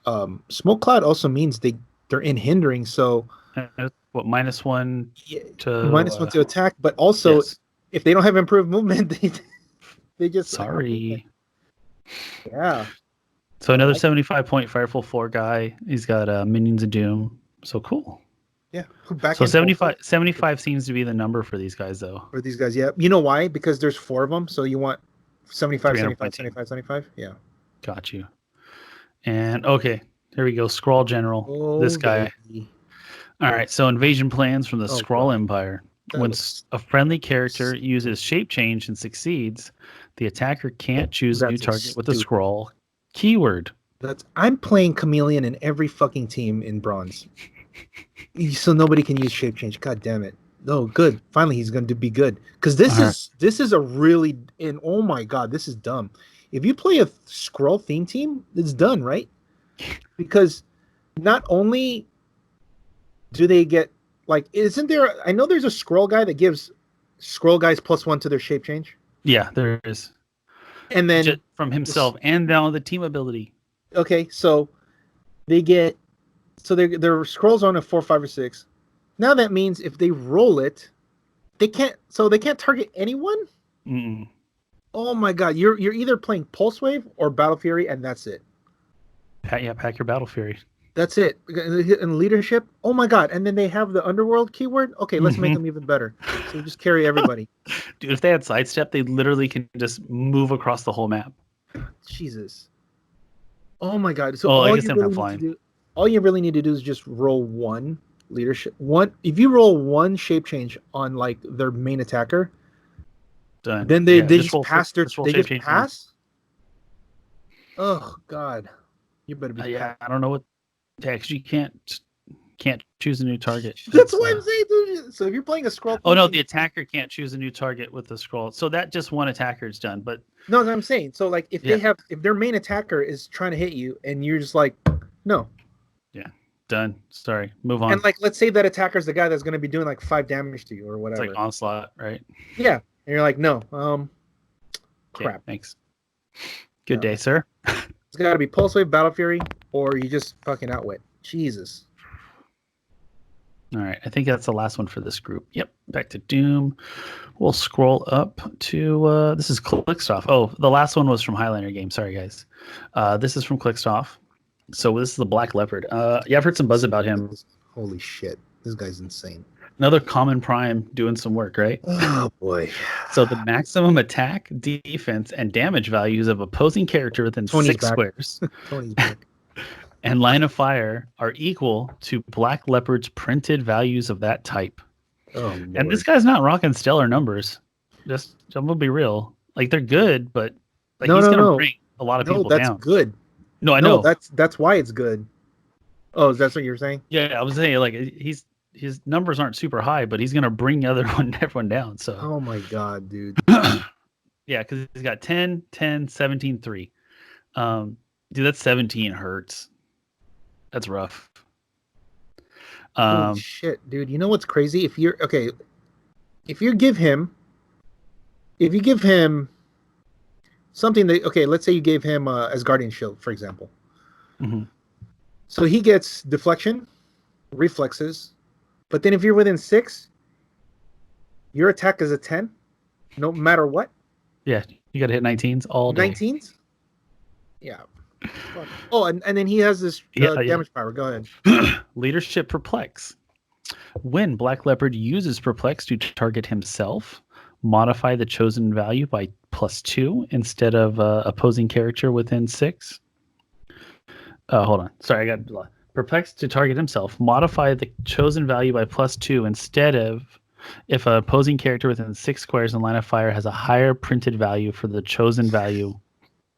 smoke cloud also means they're in hindering. So what, -1 to attack, but also if they don't have improved movement, they just sorry. Yeah. So another 75-point Fireful 4 guy. He's got Minions of Doom. So cool. Yeah. So 75 seems to be the number for these guys, though. For these guys, yeah. You know why? Because there's 4 of them, so you want 75, 75. Yeah. Got you. And okay, here we go. Scroll General. This guy. Baby. All right. So invasion plans from the Skrull Empire. When a friendly character uses shape change and succeeds, the attacker can't choose a new target with the Skrull keyword. I'm playing Chameleon in every fucking team in Bronze. So nobody can use shape change. God damn it. No, good. Finally, he's going to be good. Because this is a really... And oh my god, this is dumb. If you play a Skrull theme team, it's done, right? Because not only do they get... Like, isn't there... I know there's a Skrull guy that gives Skrull guys +1 to their shape change. Yeah, there is. And then... Just from himself and down the team ability. Okay, so they get... So their scrolls on a 4, 5, or 6. Now that means if they roll it, they can't target anyone? Mm-mm. Oh my god, you're either playing Pulse Wave or Battle Fury, and that's it. Pack your Battle Fury. That's it. And leadership, oh my god, and then they have the Underworld keyword? Okay, let's make them even better. So just carry everybody. Dude, if they had Sidestep, they literally can just move across the whole map. Jesus. Oh my god. So I guess they don't have flying. All you really need to do is just roll 1 leadership. If you roll 1 shape change on like their main attacker, done. Then they just pass their pass. Oh god, you better be. I don't know what text. You can't choose a new target. That's what I'm saying, dude. So if you're playing a Skrull, the attacker can't choose a new target with the Skrull. So that just one attacker is done. But no, I'm saying so like if if their main attacker is trying to hit you and you're just like no. Yeah, done. Sorry, move on. And like, let's say that attacker's the guy that's going to be doing like 5 damage to you or whatever. It's like Onslaught, right? Yeah, and you're like, no, crap. Okay, thanks. Good day, sir. It's got to be Pulse Wave, Battle Fury, or you just fucking outwit. Jesus. All right, I think that's the last one for this group. Yep, back to Doom. We'll scroll up to this is Clickstuff. Oh, the last one was from Highlander Game. Sorry, guys. This is from Clickstuff. So this is the Black Leopard. I've heard some buzz about him. Holy shit. This guy's insane. Another common prime doing some work, right? Oh, boy. So the maximum attack, defense, and damage values of opposing character within 6 squares Tony's back. and line of fire are equal to Black Leopard's printed values of that type. Oh, and this guy's not rocking stellar numbers. I'm going to be real. Like, they're good, but he's going to bring a lot of people down. No, that's good. No, I know. That's why it's good. Oh, is that what you're saying? Yeah, I was saying like his numbers aren't super high, but he's gonna bring everyone down. So. Oh my god, dude. Yeah, because he's got 10, 10, 17, 3. Dude, that's 17 hurts. That's rough. Holy shit, dude. You know what's crazy? If you give him something that let's say you gave him Asgardian Shield, for example. Mm-hmm. So he gets deflection, reflexes, but then if you're within 6, your attack is a 10, no matter what. Yeah, you got to hit 19s all day. 19s? Yeah. Oh, and then he has this damage power. Go ahead. Leadership Perplex. When Black Leopard uses Perplex to target himself, modify the chosen value by +2 instead of opposing character within 6. Hold on. Sorry, I got Perplex to target himself. Modify the chosen value by +2 instead of if an opposing character within 6 squares in line of fire has a higher printed value for the chosen value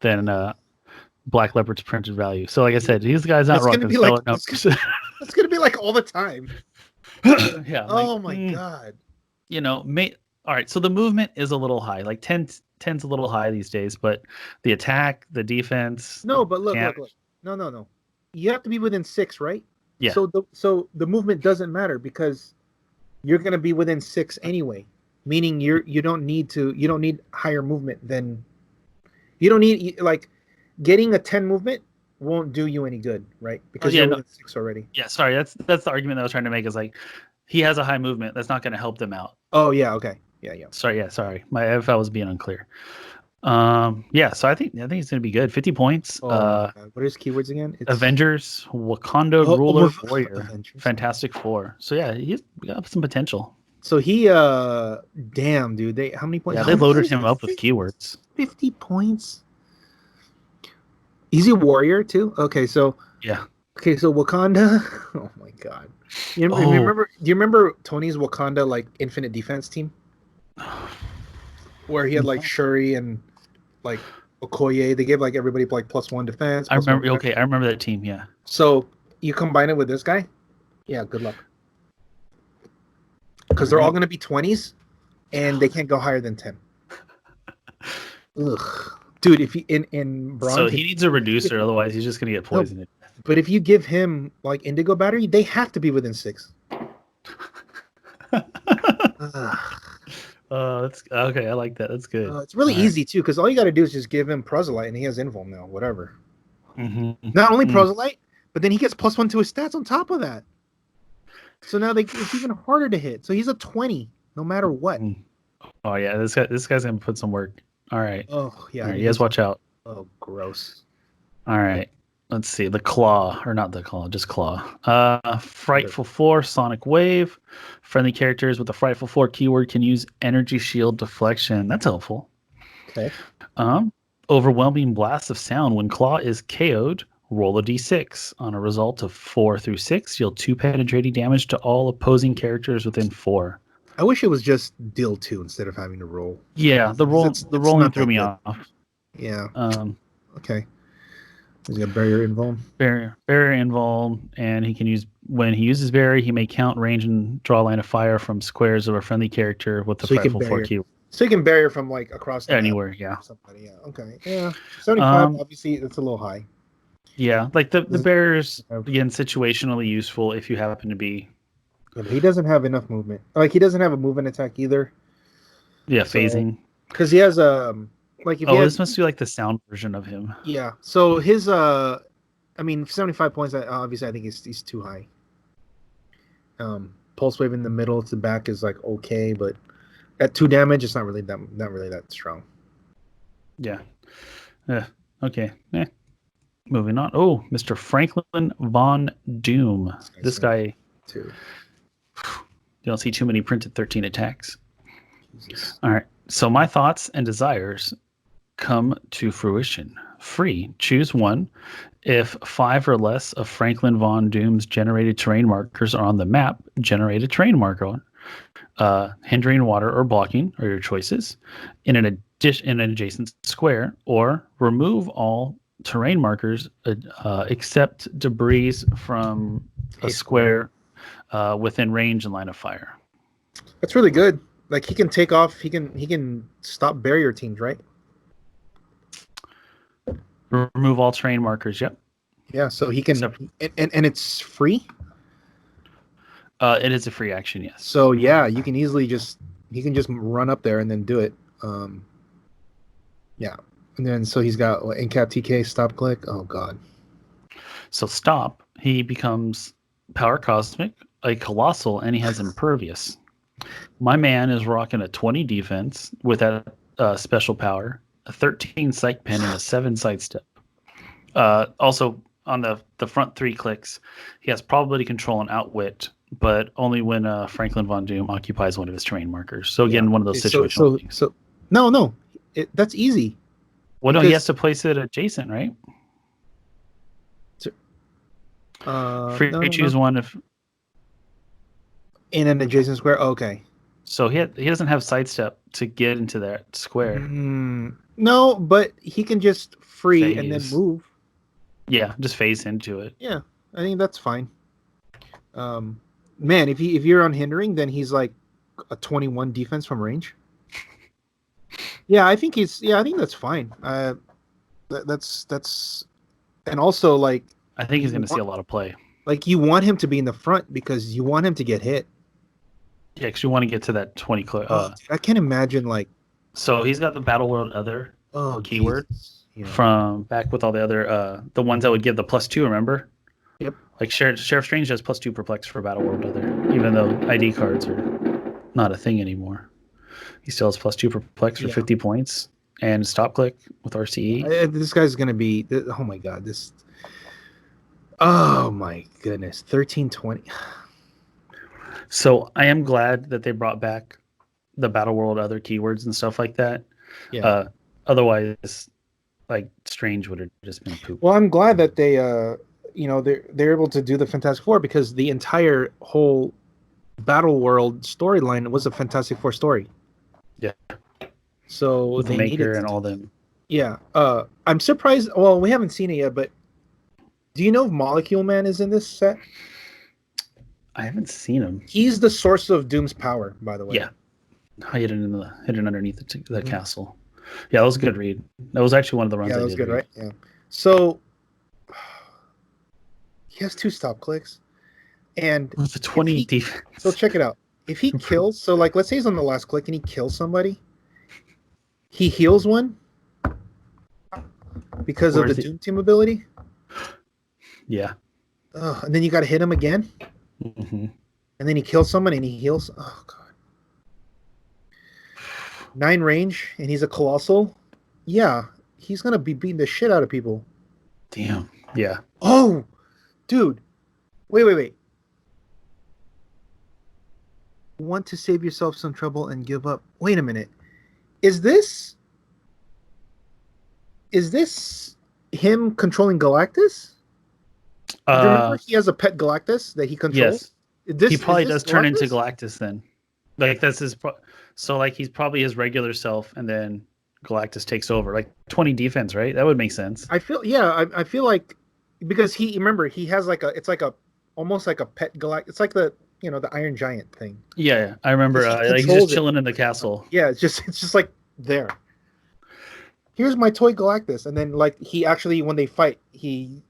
than Black Leopard's printed value. So, like I said, these guys not rocking stellar numbers. That's gonna be like all the time. Yeah. Oh my god. You know, all right. So the movement is a lit's like 10's a little high these days, but the attack, the defense. No, but look. No. You have to be within 6, right? Yeah. So the movement doesn't matter because you're gonna be within 6 anyway. Meaning you don't need higher movement than you don't need like getting a 10 movement won't do you any good, right? Because you're within 6 already. Yeah, sorry, that's the argument that I was trying to make is like he has a high movement, that's not going to help them out. Oh yeah, okay, yeah. Sorry. If I was being unclear. Yeah, so I think it's going to be good. 50 points. What is keywords again? It's Avengers, Wakanda, Ruler, Warrior, Avengers. Fantastic Four. So yeah, he's got some potential. So he, damn, dude, how many points? Yeah, they loaded him up with keywords. 50 points. Is he a warrior too? Okay, so yeah. Okay, so Wakanda. Oh my god. Do you remember Tony's Wakanda like infinite defense team? Where he had like Shuri and like Okoye. They gave like everybody like +1 defense. I remember. Okay, I remember that team. Yeah. So you combine it with this guy. Yeah, good luck. Because they're all going to be 20s, and they can't go higher than 10. Ugh. Dude, if he in bronze, so he needs a reducer, otherwise he's just gonna get poisoned. No, but if you give him like indigo battery, they have to be within 6. That's okay. I like that. That's good. It's really easy too, because all you got to do is just give him proselyte, and he has invuln now. Whatever. Mm-hmm. Not only proselyte, but then he gets +1 to his stats on top of that. So now it's even harder to hit. So he's a 20, no matter what. Oh yeah, this guy's gonna put some work. All right. Oh yeah. All right, you guys watch out. Oh, gross. All right. Let's see. The claw, or not the claw, just claw. Frightful 4, Sonic Wave. Friendly characters with the Frightful 4 keyword can use Energy Shield Deflection. That's helpful. Okay. Overwhelming Blast of Sound. When Claw is KO'd, roll a d6. On a result of 4 through 6, deal 2 penetrating damage to all opposing characters within 4. I wish it was just deal 2 instead of having to roll. Yeah, the rolling threw me off. Yeah. Okay. He's got barrier invuln. Barrier invuln, and he can use when he uses barrier, he may count, range, and draw a line of fire from squares of a friendly character with the Frightful 4 keyword. So you can barrier from like across the anywhere, yeah. Somebody, yeah. Okay. Yeah. 75, obviously that's a little high. Yeah, like the barriers again situationally useful if you happen to be. Yeah, but he doesn't have enough movement. Like he doesn't have a movement attack either. Yeah, phasing. Because he has like if this must be like the sound version of him. Yeah. So his 75 points. Obviously, I think he's too high. Pulse wave in the middle to the back is like okay, but at 2 damage, it's not really that strong. Yeah. Okay. Moving on. Oh, Mr. Franklin Von Doom. This guy too. You don't see too many printed 13 attacks. Jesus. All right. So my thoughts and desires come to fruition. Free. Choose one. If 5 or less of Franklin Von Doom's generated terrain markers are on the map, generate a terrain marker. Hindering water or blocking are your choices. In an adjacent square, or remove all terrain markers except debris from a square within range and line of fire. That's really good. Like he can take off. He can stop barrier teams, right? Remove all terrain markers. Yep. Yeah. So he can, and it's free. It is a free action. Yes. So yeah, you can easily he can just run up there and then do it. Yeah. And then so he's got incap TK stop click. Oh god. So stop. He becomes power cosmic, a colossal, and he has impervious. My man is rocking a 20 defense with that special power, a 13 psych pen, and a 7 sidestep. Also on the front 3 clicks, he has probability control and outwit but only when Franklin Von Doom occupies one of his terrain markers. So again, one of those Okay, situational things. So no, that's easy. Well, no, he has Because to place it adjacent, right? Free no, choose one if. in an adjacent square. Okay. So he doesn't have sidestep to get into that square. No, but he can just free and then Phase. move. Yeah, just phase into it. Yeah, I think that's fine. Man, if you're unhindering, then he's like a 21 defense from range. Yeah, I think that's fine. That's and also like I think he's going to see a lot of play. Like you want him to be in the front because you want him to get hit. Yeah, because you want to get to that 20. I can't imagine like. So he's got the Battle World Other keyword from back with all the other the ones that would give the +2. Remember? Yep. Like Sheriff Strange has +2 perplex for Battle World Other, even though ID cards are not a thing anymore. He still has +2 perplex for 50 points and stop click with RCE. This guy's gonna be. Oh my god! Oh my goodness! 1320. So I am glad that they brought back the Battle World Other keywords and stuff like that. Yeah. Otherwise, like Strange would have just been poop. Well, I'm glad that they they're able to do the Fantastic Four because the entire whole Battle World storyline was a Fantastic Four story. Yeah. So with the Maker and all them. Yeah. I'm surprised. Well, we haven't seen it yet, but do you know if Molecule Man is in this set? I haven't seen him. He's the source of Doom's power, by the way. Yeah. Hidden underneath the castle. Yeah, that was a good read. That was actually one of the runs. Yeah, that was good, right? Yeah. So he has 2 stop clicks, and with the 20 defense. So check it out. If he kills, so like let's say he's on the last click and he kills somebody, he heals one because of the Doom Team ability. Yeah. And then you got to hit him again, and then he kills someone and he heals. Oh god. 9 range and he's a colossal. Yeah, he's gonna be beating the shit out of people. Damn. Yeah. Oh, dude. Wait. Want to save yourself some trouble and give up. Wait a minute. Is this him controlling Galactus? Do you remember he has a pet Galactus that he controls? Yes. He probably does turn into Galactus then. Like that's his. So like he's probably his regular self, and then Galactus takes over. Like 20 defense, right? That would make sense. I feel like because he has like almost like a pet Galactus. It's like the Iron Giant thing. Yeah, I remember. He's just chilling in the castle. Yeah, it's just like there. Here's my toy Galactus, and then like he actually when they fight, he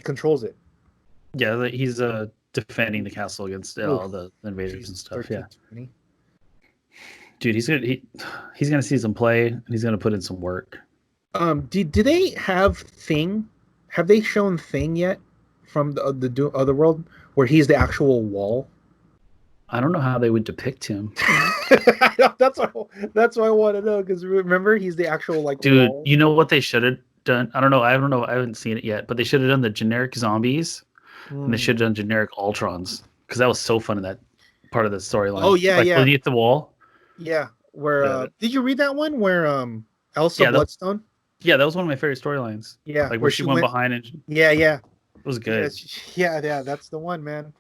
controls it. Yeah, he's defending the castle against all the invaders and stuff. 13, yeah. 20. Dude, he's gonna see some play and he's gonna put in some work. Do they have Thing? Have they shown Thing yet from the other world where he's the actual wall? I don't know how they would depict him. That's why I want to know because remember he's the actual like. Dude, wall. You know what they should have done? I don't know. I haven't seen it yet, but they should have done the generic zombies and they should have done generic Ultrons because that was so fun in that part of the storyline. Oh yeah, like, beneath the wall. Yeah, where did you read that one where Elsa Bloodstone? Yeah, that was one of my favorite storylines. Yeah, like where she went behind and it was good. Yeah, that's the one, man.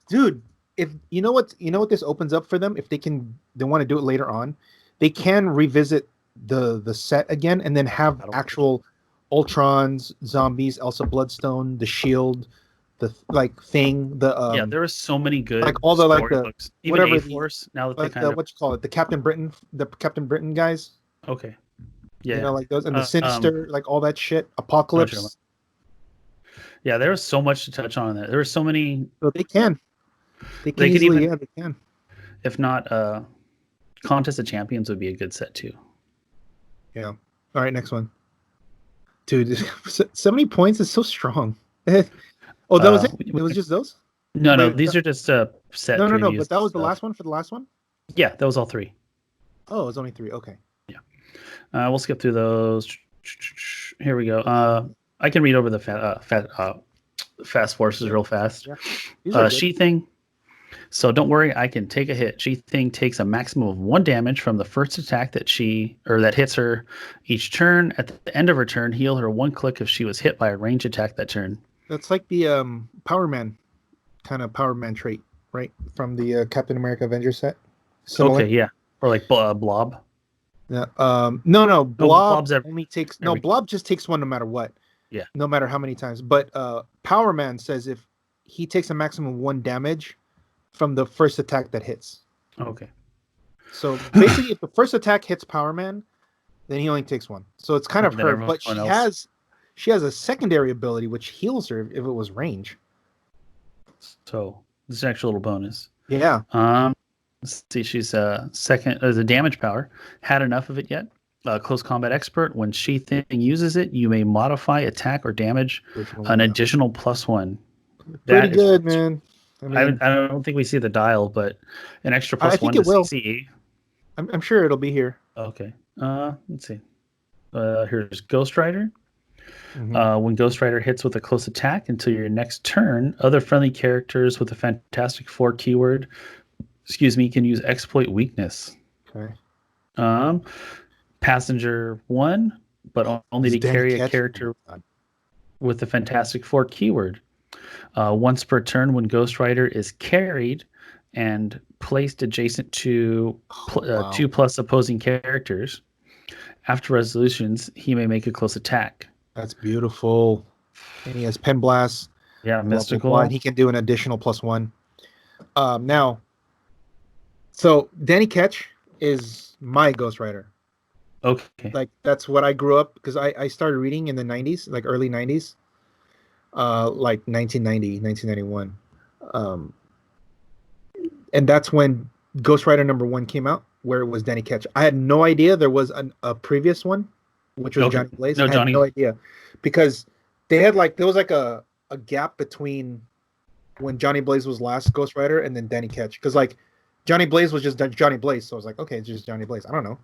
Dude, if you know what this opens up for them, if they want to do it later on, they can revisit the set again and then have actual Ultrons, zombies, Elsa Bloodstone, the Shield, the like Thing, the there are so many good like all the like the books. Even whatever A-Force now that like they kind of what you call it, the Captain Britain guys. Okay. Yeah. You know, like those and the Sinister, like all that shit. Apocalypse. Yeah, there was so much to touch on in there. There were so many. So they can. They can easily, they can. If not, Contest of Champions would be a good set too. Yeah. All right, next one. Dude, 70 points is so strong. Oh, that was it? It was just those? No, these are just set. No, but that was the last one for the last one? Yeah, that was all 3. Oh, it was only 3. Okay. Yeah. We'll skip through those. Here we go. I can read over the fast forces real fast. Yeah. She Thing. So don't worry, I can take a hit. She Thing takes a maximum of 1 damage from the first attack that hits her each turn. At the end of her turn, heal her 1 click if she was hit by a range attack that turn. That's like the Power Man trait, right? From the Captain America Avengers set. Similar. Okay, yeah. Or like Blob. Yeah. No. Blob Blob's Blob just takes 1 no matter what. Yeah. No matter how many times. But Power Man says if he takes a maximum of 1 damage from the first attack that hits. Okay. So basically, if the first attack hits Power Man, then he only takes 1. So it's kind of her, but she has a secondary ability which heals her if it was range. So this is an actual little bonus. Yeah. Let's see. She's second as a damage power. Had enough of it yet? Close combat expert. When She Thing uses it, you may modify attack or damage an additional +1. Pretty good, man. I don't think we see the dial, but an extra +1 to CCE. I'm sure it'll be here. Okay. Let's see. Here's Ghostwriter. Mm-hmm. When Ghostwriter hits with a close attack until your next turn, other friendly characters with the Fantastic Four keyword, can use exploit weakness. Okay. Passenger 1, but only to carry a character with the Fantastic Four keyword. Once per turn, when Ghostwriter is carried and placed adjacent to 2+ opposing characters, after resolutions, he may make a close attack. That's beautiful. And he has Pen Blast. Yeah, mystical. And he can do an additional +1. Now, so Danny Ketch is my Ghostwriter. Okay. Like, that's what I grew up, because I started reading in the 90s, like early 90s. Like 1990, 1991. And that's when Ghostwriter #1 came out, where it was Danny Ketch. I had no idea there was a previous one, which was Johnny Blaze. I had no idea, because there was like a gap between when Johnny Blaze was last Ghostwriter and then Danny Ketch, because like Johnny Blaze was just Johnny Blaze, so I was like, okay, it's just Johnny Blaze. I don't know.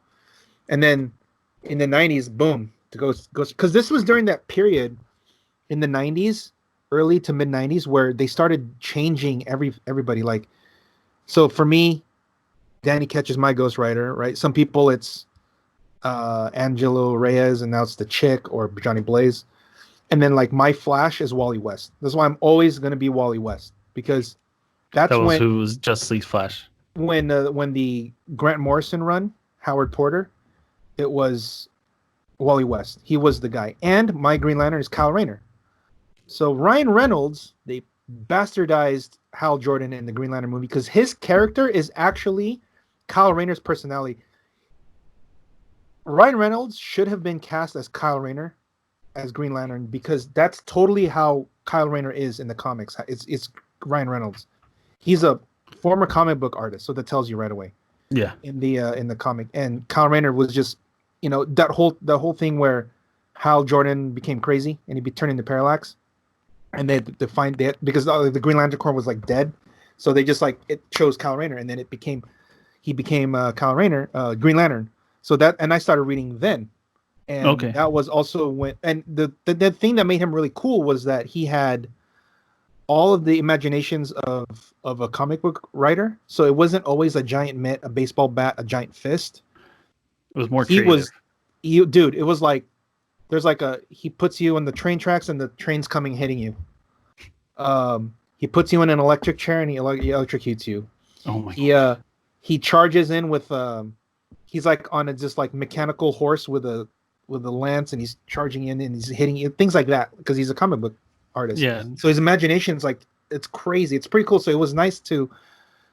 And then in the 90s, boom, to Ghost, because this was during that period in the 90s, early to mid 90s, where they started changing everybody. Like, so for me, Danny Ketch is my Ghostwriter, right? Some people it's Angelo Reyes, and now it's the Chick or Johnny Blaze. And then like my Flash is Wally West. That's why I'm always going to be Wally West, because that was who was Justice League's Flash. When the Grant Morrison run, Howard Porter, it was Wally West. He was the guy. And my Green Lantern is Kyle Rayner. So Ryan Reynolds, they bastardized Hal Jordan in the Green Lantern movie, because his character is actually Kyle Rayner's personality. Ryan Reynolds should have been cast as Kyle Rayner as Green Lantern, because that's totally how Kyle Rayner is in the comics. It's Ryan Reynolds. He's a former comic book artist, so that tells you right away. Yeah. In the comic, and Kyle Rayner was just, the whole thing where Hal Jordan became crazy and he'd be turned into Parallax, and they defined that because the Green Lantern Corps was like dead, so they just like it chose Kyle Rayner, and then he became Kyle Rayner, Green Lantern. So and I started reading then, and that was also when, and the thing that made him really cool was that he had all of the imaginations of a comic book writer. So it wasn't always a giant mitt, a baseball bat, a giant fist. It was more creative. It was like there's like he puts you on the train tracks and the train's coming hitting you. He puts you in an electric chair and he electrocutes you. Oh my god. He charges in with he's like on a just like mechanical horse with a lance, and he's charging in and he's hitting you, things like that, because he's a comic book artist. Yeah. So his imagination's like, it's crazy. It's pretty cool. So it was nice to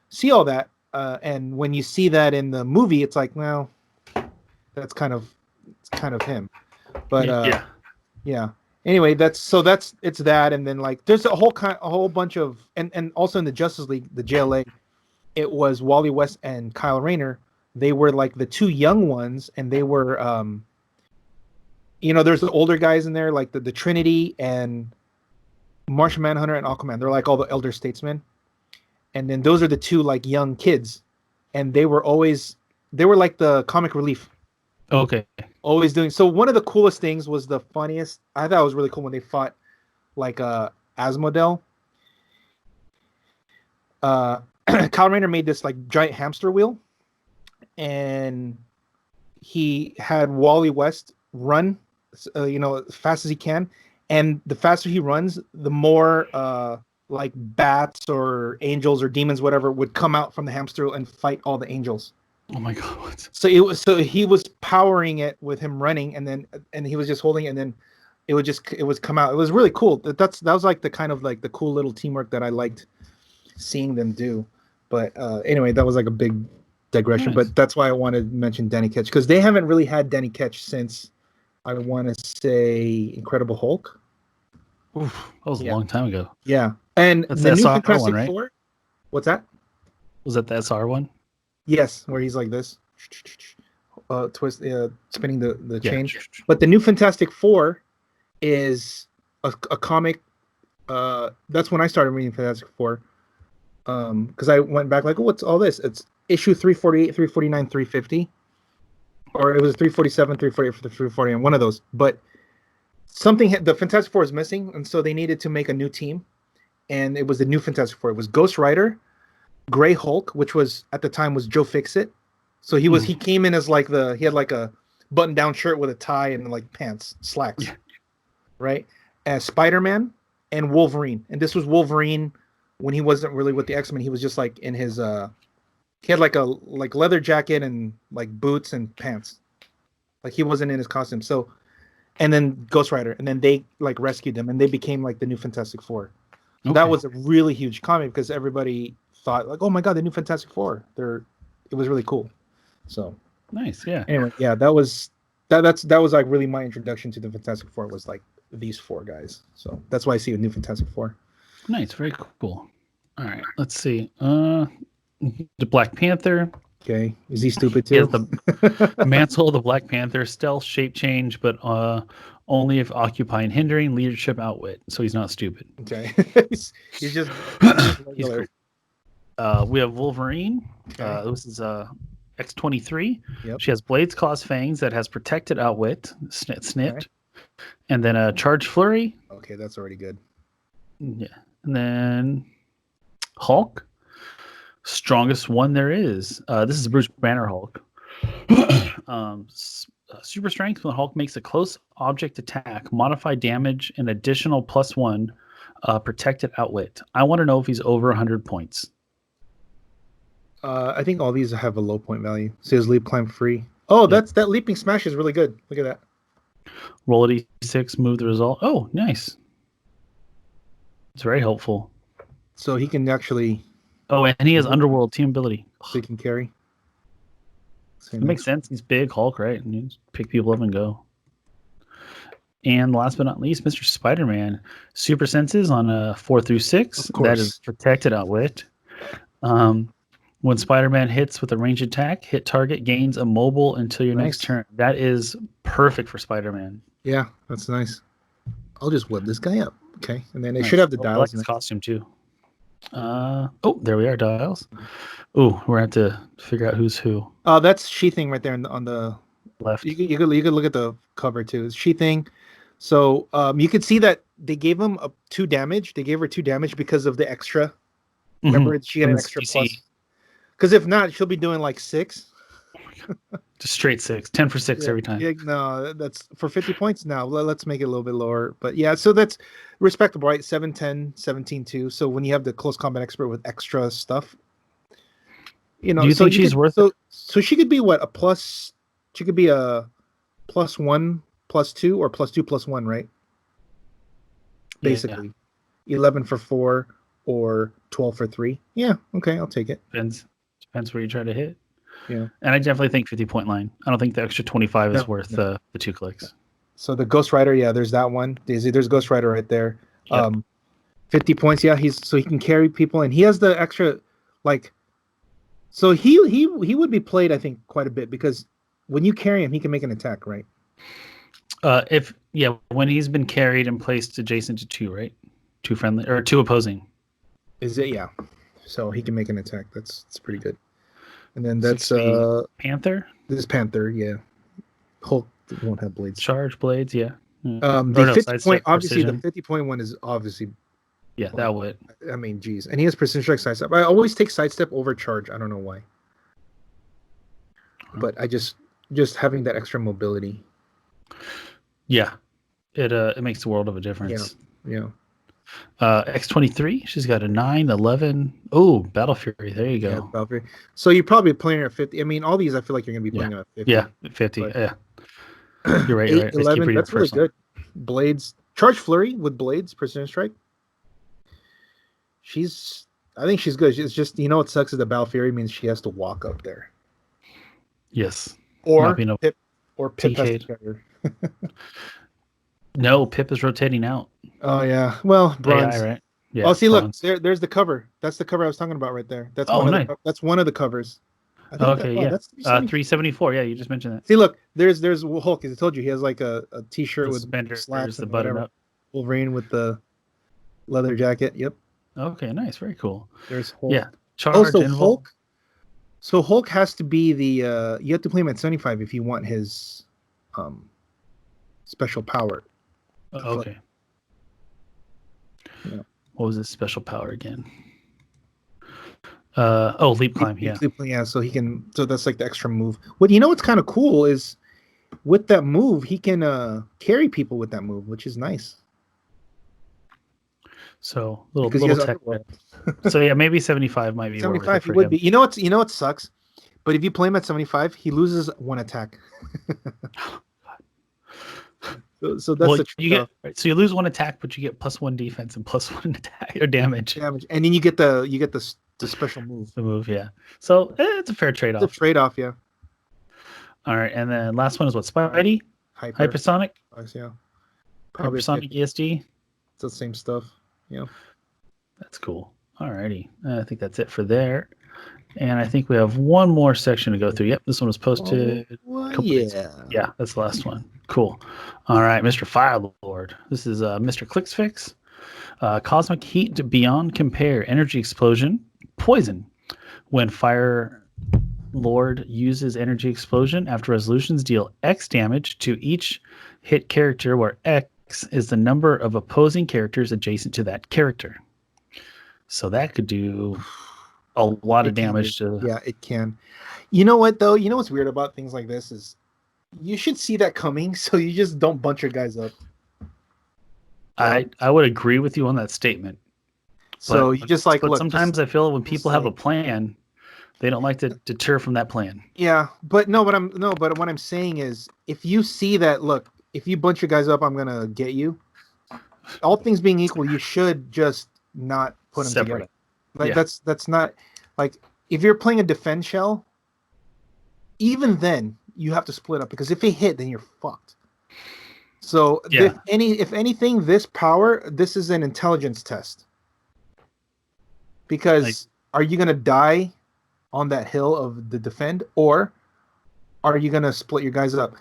see all that. And when you see that in the movie, it's like, well, it's kind of him. But yeah. Anyway, it's that, and then like there's a whole bunch of, and also in the Justice League, the JLA, it was Wally West and Kyle Rayner. They were like the two young ones, and they were there's the older guys in there, like the Trinity and Martian Manhunter and Aquaman. They're like all the elder statesmen, and then those are the two like young kids, and they were like the comic relief. Okay. Always doing. So one of the coolest things was the funniest. I thought it was really cool when they fought like Asmodel. Kyle Rayner made this like giant hamster wheel, and he had Wally West run, as fast as he can, and the faster he runs, the more like bats or angels or demons, whatever, would come out from the hamster wheel and fight all the angels. Oh my god! What? So he was powering it with him running, and he was just holding it, and then it would come out. It was really cool. That was like the kind of like the cool little teamwork that I liked seeing them do. But anyway, that was like a big digression. Nice. But that's why I wanted to mention Danny Ketch, because they haven't really had Danny Ketch since, I want to say, Incredible Hulk. Oof, that was a long time ago. Yeah, and that's the new SR Fantastic one, right? Four. What's that? Was that the SR one? Yes, where he's like this, twist, spinning the chain. Yeah. But the new Fantastic Four is a comic. That's when I started reading Fantastic Four. Because I went back like, oh, what's all this? It's issue 348, 349, 350, or it was 347, 348 for the 340, and one of those. But the Fantastic Four is missing, and so they needed to make a new team, and it was the new Fantastic Four. It was Ghostwriter, Gray Hulk, which was at the time was Joe Fixit. So he came in as he had like a button down shirt with a tie and like pants, slacks, right? As Spider-Man and Wolverine, and this was Wolverine when he wasn't really with the X-Men. He was just like in his he had like a leather jacket and like boots and pants, like he wasn't in his costume. So, and then Ghost Rider, and then they like rescued them, and they became like the new Fantastic Four. So that was a really huge comic because everybody thought like, oh my god, the new Fantastic Four. It was really cool. So nice, yeah. Anyway, yeah, that was like really my introduction to the Fantastic Four, was like these four guys. So that's why I see a new Fantastic Four. Nice, very cool. All right, let's see. The Black Panther. Okay, is he stupid too? He has the mantle of the Black Panther, stealth, shape change, but only if occupying, hindering, leadership, outwit. So he's not stupid. Okay, he's just he's great. We have Wolverine. Okay. This is X-23. Yep. She has blades, claws, fangs that has protected, outwit, snit, okay. And then a charge flurry. Okay, that's already good. Yeah, and then Hulk, strongest one there is. This is Bruce Banner Hulk. Super strength when Hulk makes a close object attack, modify damage, and additional +1 protected outwit. I want to know if he's over 100 points. I think all these have a low point value. So his leap, climb, free. Oh, that leaping smash is really good. Look at that. Roll a d6, move the result. Oh, nice. It's very helpful. So he can actually. Oh, and he has Underworld team ability. So he can carry. It makes sense. He's big Hulk, right? And you just pick people up and go. And last but not least, Mr. Spider-Man. Super senses on a 4 through 6. That is protected outwit. When Spider-Man hits with a ranged attack, hit target gains immobile until your next turn. That is perfect for Spider-Man. Yeah, that's nice. I'll just whip this guy up. Okay, and then they should have the dials. I like his costume too. There we are, dials. Oh, we're going to have to figure out who's who. That's She-Thing right there on the left. You could look at the cover too. It's She-Thing. So you could see that they gave him 2 damage. They gave her 2 damage because of the extra. Remember, she got an extra plus. Because if not, she'll be doing like 6. Just straight 6. 10 for 6 every time. Yeah, no, that's for 50 points now. Let's make it a little bit lower. But yeah, so that's respectable, right? 7, 10, 17, 2. So when you have the close combat expert with extra stuff, do you think she's worth it? So she could be what? She could be a +1, +2, or +2, +1, right? Basically. Yeah. 11 for 4 or 12 for 3. Yeah, okay, I'll take it. Depends where you try to hit. Yeah. And I definitely think 50-point line. I don't think the extra 25 is worth the 2 clicks. So the Ghost Rider, there's that one. There's Ghost Rider right there. Yep. 50 points, he can carry people, and he has the extra, like, so he would be played, I think, quite a bit, because when you carry him, he can make an attack, right? When he's been carried and placed adjacent to 2, right? 2 friendly or 2 opposing. Is it? Yeah. So he can make an attack. That's pretty good. And then that's Panther. This is Panther, yeah. Hulk won't have blades. Charge blades, yeah. The 50 point, obviously, the 50-point one is obviously Yeah, that would. I mean, geez. And he has precision strike sidestep. I always take sidestep over charge. I don't know why. But I just having that extra mobility. Yeah. It makes a world of a difference. Yeah. X23, she's got a 9, 11. Oh, Battle Fury. There you go. Yeah, Battle Fury. So you're probably playing at 50. I mean, all these I feel like you're going to be playing at 50. Yeah, 50. But yeah. You're right. 8, You're right. 11, that's really good. Blades. Charge Flurry with Blades, precision strike. I think she's good. It's just, what sucks is the Battle Fury means she has to walk up there. Yes. Or Pip has to carry her. No, Pip is rotating out. Oh yeah. Well, bronze. AI, right? Yeah. Oh, see, bronze. look, there's the cover. That's the cover I was talking about right there. That's that's one of the covers. I think that's 374. Yeah, you just mentioned that. See, look, there's Hulk. As I told you, he has like a T-shirt with slacks, the button up. Wolverine with the leather jacket. Yep. Okay, nice, very cool. There's Hulk. Yeah. Charge Hulk. So Hulk has to be the you have to play him at 75 if you want his special power. Okay. Yeah. What was his special power again? Leap climb. Yeah. So he can. So that's like the extra move. What's kind of cool is with that move he can carry people with that move, which is nice. So little tech. So yeah, maybe 75 might be 75. He would be. You know what sucks? But if you play him at 75, he loses one attack. So that's so you lose one attack, but you get +1 defense and +1 attack or damage. And then you get the special move. The move, yeah. So it's a fair trade-off. It's a trade-off, yeah. All right, and then last one is what? Spidey, Hypersonic. Yeah. Probably Hypersonic ESD. It's the same stuff. Yeah. That's cool. All righty. I think that's it for there. And I think we have one more section to go through. Yep, this one was posted. Yeah, that's the last one. Cool. All right, Mr. Firelord. This is Mr. Clicks Fix. Cosmic Heat Beyond Compare. Energy Explosion. Poison. When Fire Lord uses Energy Explosion, after resolutions deal X damage to each hit character, where X is the number of opposing characters adjacent to that character. So that could do a lot of damage to. Yeah, it can. You know what though? You know what's weird about things like this is you should see that coming, so you just don't bunch your guys up. I would agree with you on that statement. So you just like. But look, sometimes I feel when people have a plan, they don't like to deter from that plan. Yeah, but what I'm saying is, if you see that, look, if you bunch your guys up, I'm gonna get you. All things being equal, you should just not put them together. Like that's not like if you're playing a defend shell, even then you have to split up because if they hit, then you're fucked. So if anything, this is an intelligence test. Because are you gonna die on that hill of the defend, or are you gonna split your guys up?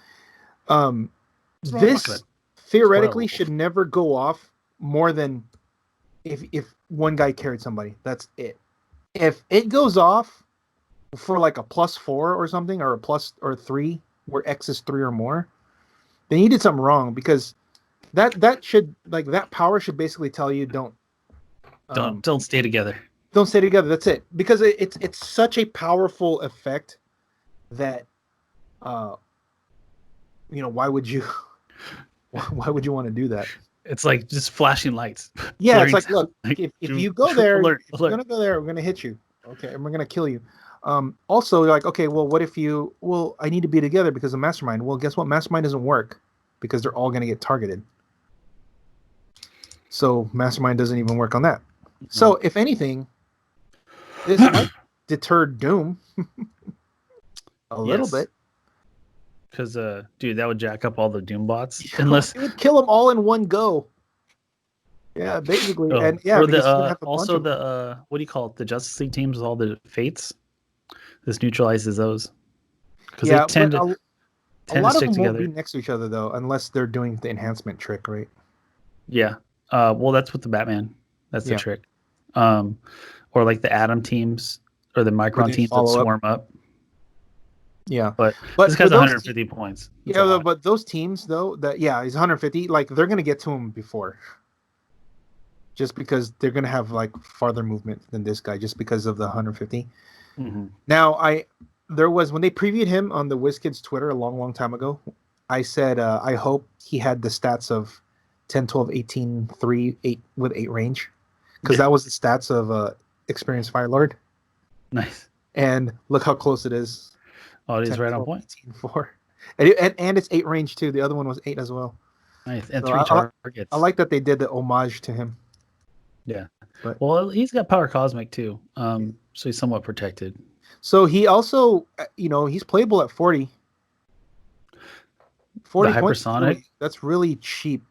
This theoretically should never go off more than if one guy carried somebody. That's it. If it goes off for like a +4 or something, or a +3, where X is 3 or more, then you did something wrong, because that should, like, that power should basically tell you don't stay together. Don't stay together. That's it. Because it's such a powerful effect that why would you want to do that? It's like just flashing lights. Yeah, it's like, look, if you go there, you're gonna go there, we're gonna hit you. Okay, and we're gonna kill you. Also, you're like, okay, well, what if I need to be together because of Mastermind. Well, guess what? Mastermind doesn't work because they're all gonna get targeted. So Mastermind doesn't even work on that. Mm-hmm. So if anything, this might deter Doom a little bit. Because, dude, that would jack up all the Doombots. Yeah, unless it would kill them all in one go. Yeah, basically. Oh. And yeah, or the what do you call it? The Justice League teams with all the fates. This neutralizes those. Because they tend to a lot of stick them together. Won't be next to each other though, unless they're doing the enhancement trick, right? Yeah. Well, that's with the Batman. That's the trick. Or like the Atom teams or the Micron teams that swarm up. Yeah, but this guy's 150 points. That's but those teams though, he's 150. Like, they're gonna get to him before. just because they're gonna have like farther movement than this guy, just because of the 150. Mm-hmm. Now, there was when they previewed him on the WizKids Twitter a long time ago. I said I hope he had the stats of 10, 12, 18, 3, 8 with 8 range, because that was the stats of Experienced Firelord. Nice. And look how close it is. Oh, it is 10, right 12, on point. 18, 4. And it's 8 range too. The other one was 8 as well. Nice. And So 3 targets. I like that they did the homage to him. Yeah. But well, he's got power cosmic too. So he's somewhat protected. so he also, he's playable at 40. 40 the points. hypersonic. That's really cheap.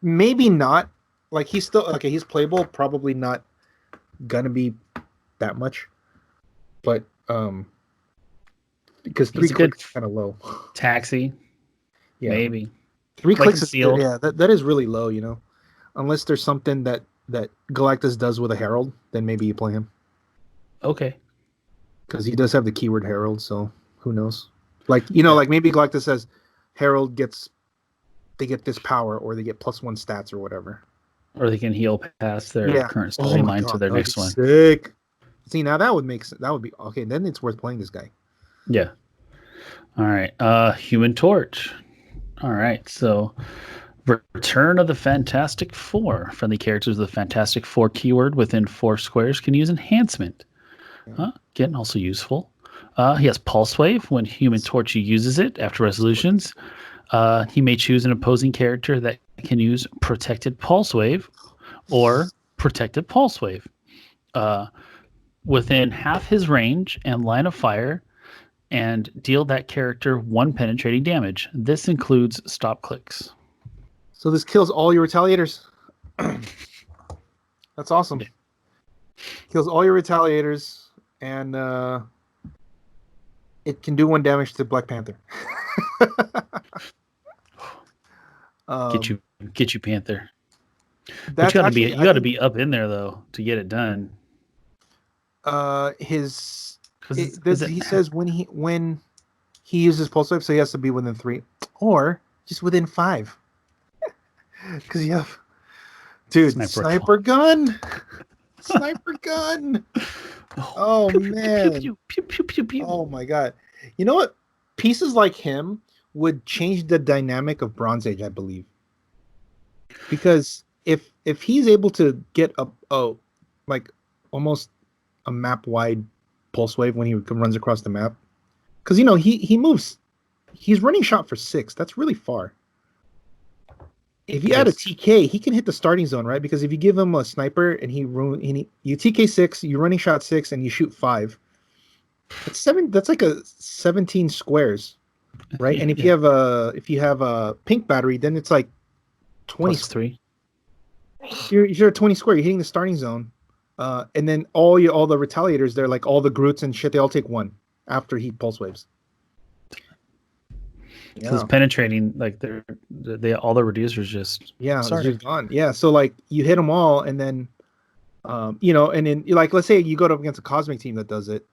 Maybe not. Like he's still okay. He's playable. Probably not gonna be that much. But because 3 clicks is kind of low. Taxi. Yeah. Maybe 3 clicks is that is really low. Unless there's something that Galactus does with a Herald, then maybe you play him. Okay. Because he does have the keyword Herald, so who knows? Like like maybe Galactus says Herald they get this power, or they get +1 stats or whatever. Or they can heal past their current storyline to their next one. Sick. See, now that would make sense. That would be okay. Then it's worth playing this guy. Yeah. All right. Human Torch. All right. So, Return of the Fantastic Four. Friendly characters with the Fantastic Four keyword within 4 squares can use enhancement. Again, also useful. He has Pulse Wave. When Human Torch uses it after resolutions, he may choose an opposing character that can use Protected Pulse Wave or Protected Pulse Wave within half his range and line of fire, and deal that character 1 penetrating damage. This includes stop clicks. So this kills all your retaliators. That's awesome. Yeah. Kills all your retaliators, and it can do 1 damage to Black Panther. Get you, Panther. But you got to be up in there though to get it done. He says when he uses Pulse Wave, so he has to be within 3 or just within 5. Because you have, dude, sniper gun. Oh man. Pew, pew, pew, pew, pew. Oh my god. You know what? Pieces like him would change the dynamic of Bronze Age, I believe. Because if he's able to get like almost a map wide pulse wave when he runs across the map, because he moves, he's running shot for 6. That's really far. If you add a TK, he can hit the starting zone, right? Because if you give him a sniper and you TK 6, you running shot 6, and you shoot 5. That's 7. That's like a 17 squares, right? And if you have a pink battery, then it's like 23. You're at 20 square. You're hitting the starting zone, and then all the retaliators, they're like all the Groots and shit. They all take 1 after he pulse waves. Because penetrating, like all the reducers just gone. Yeah, so like you hit them all, and then and then like let's say you go up against a cosmic team that does it,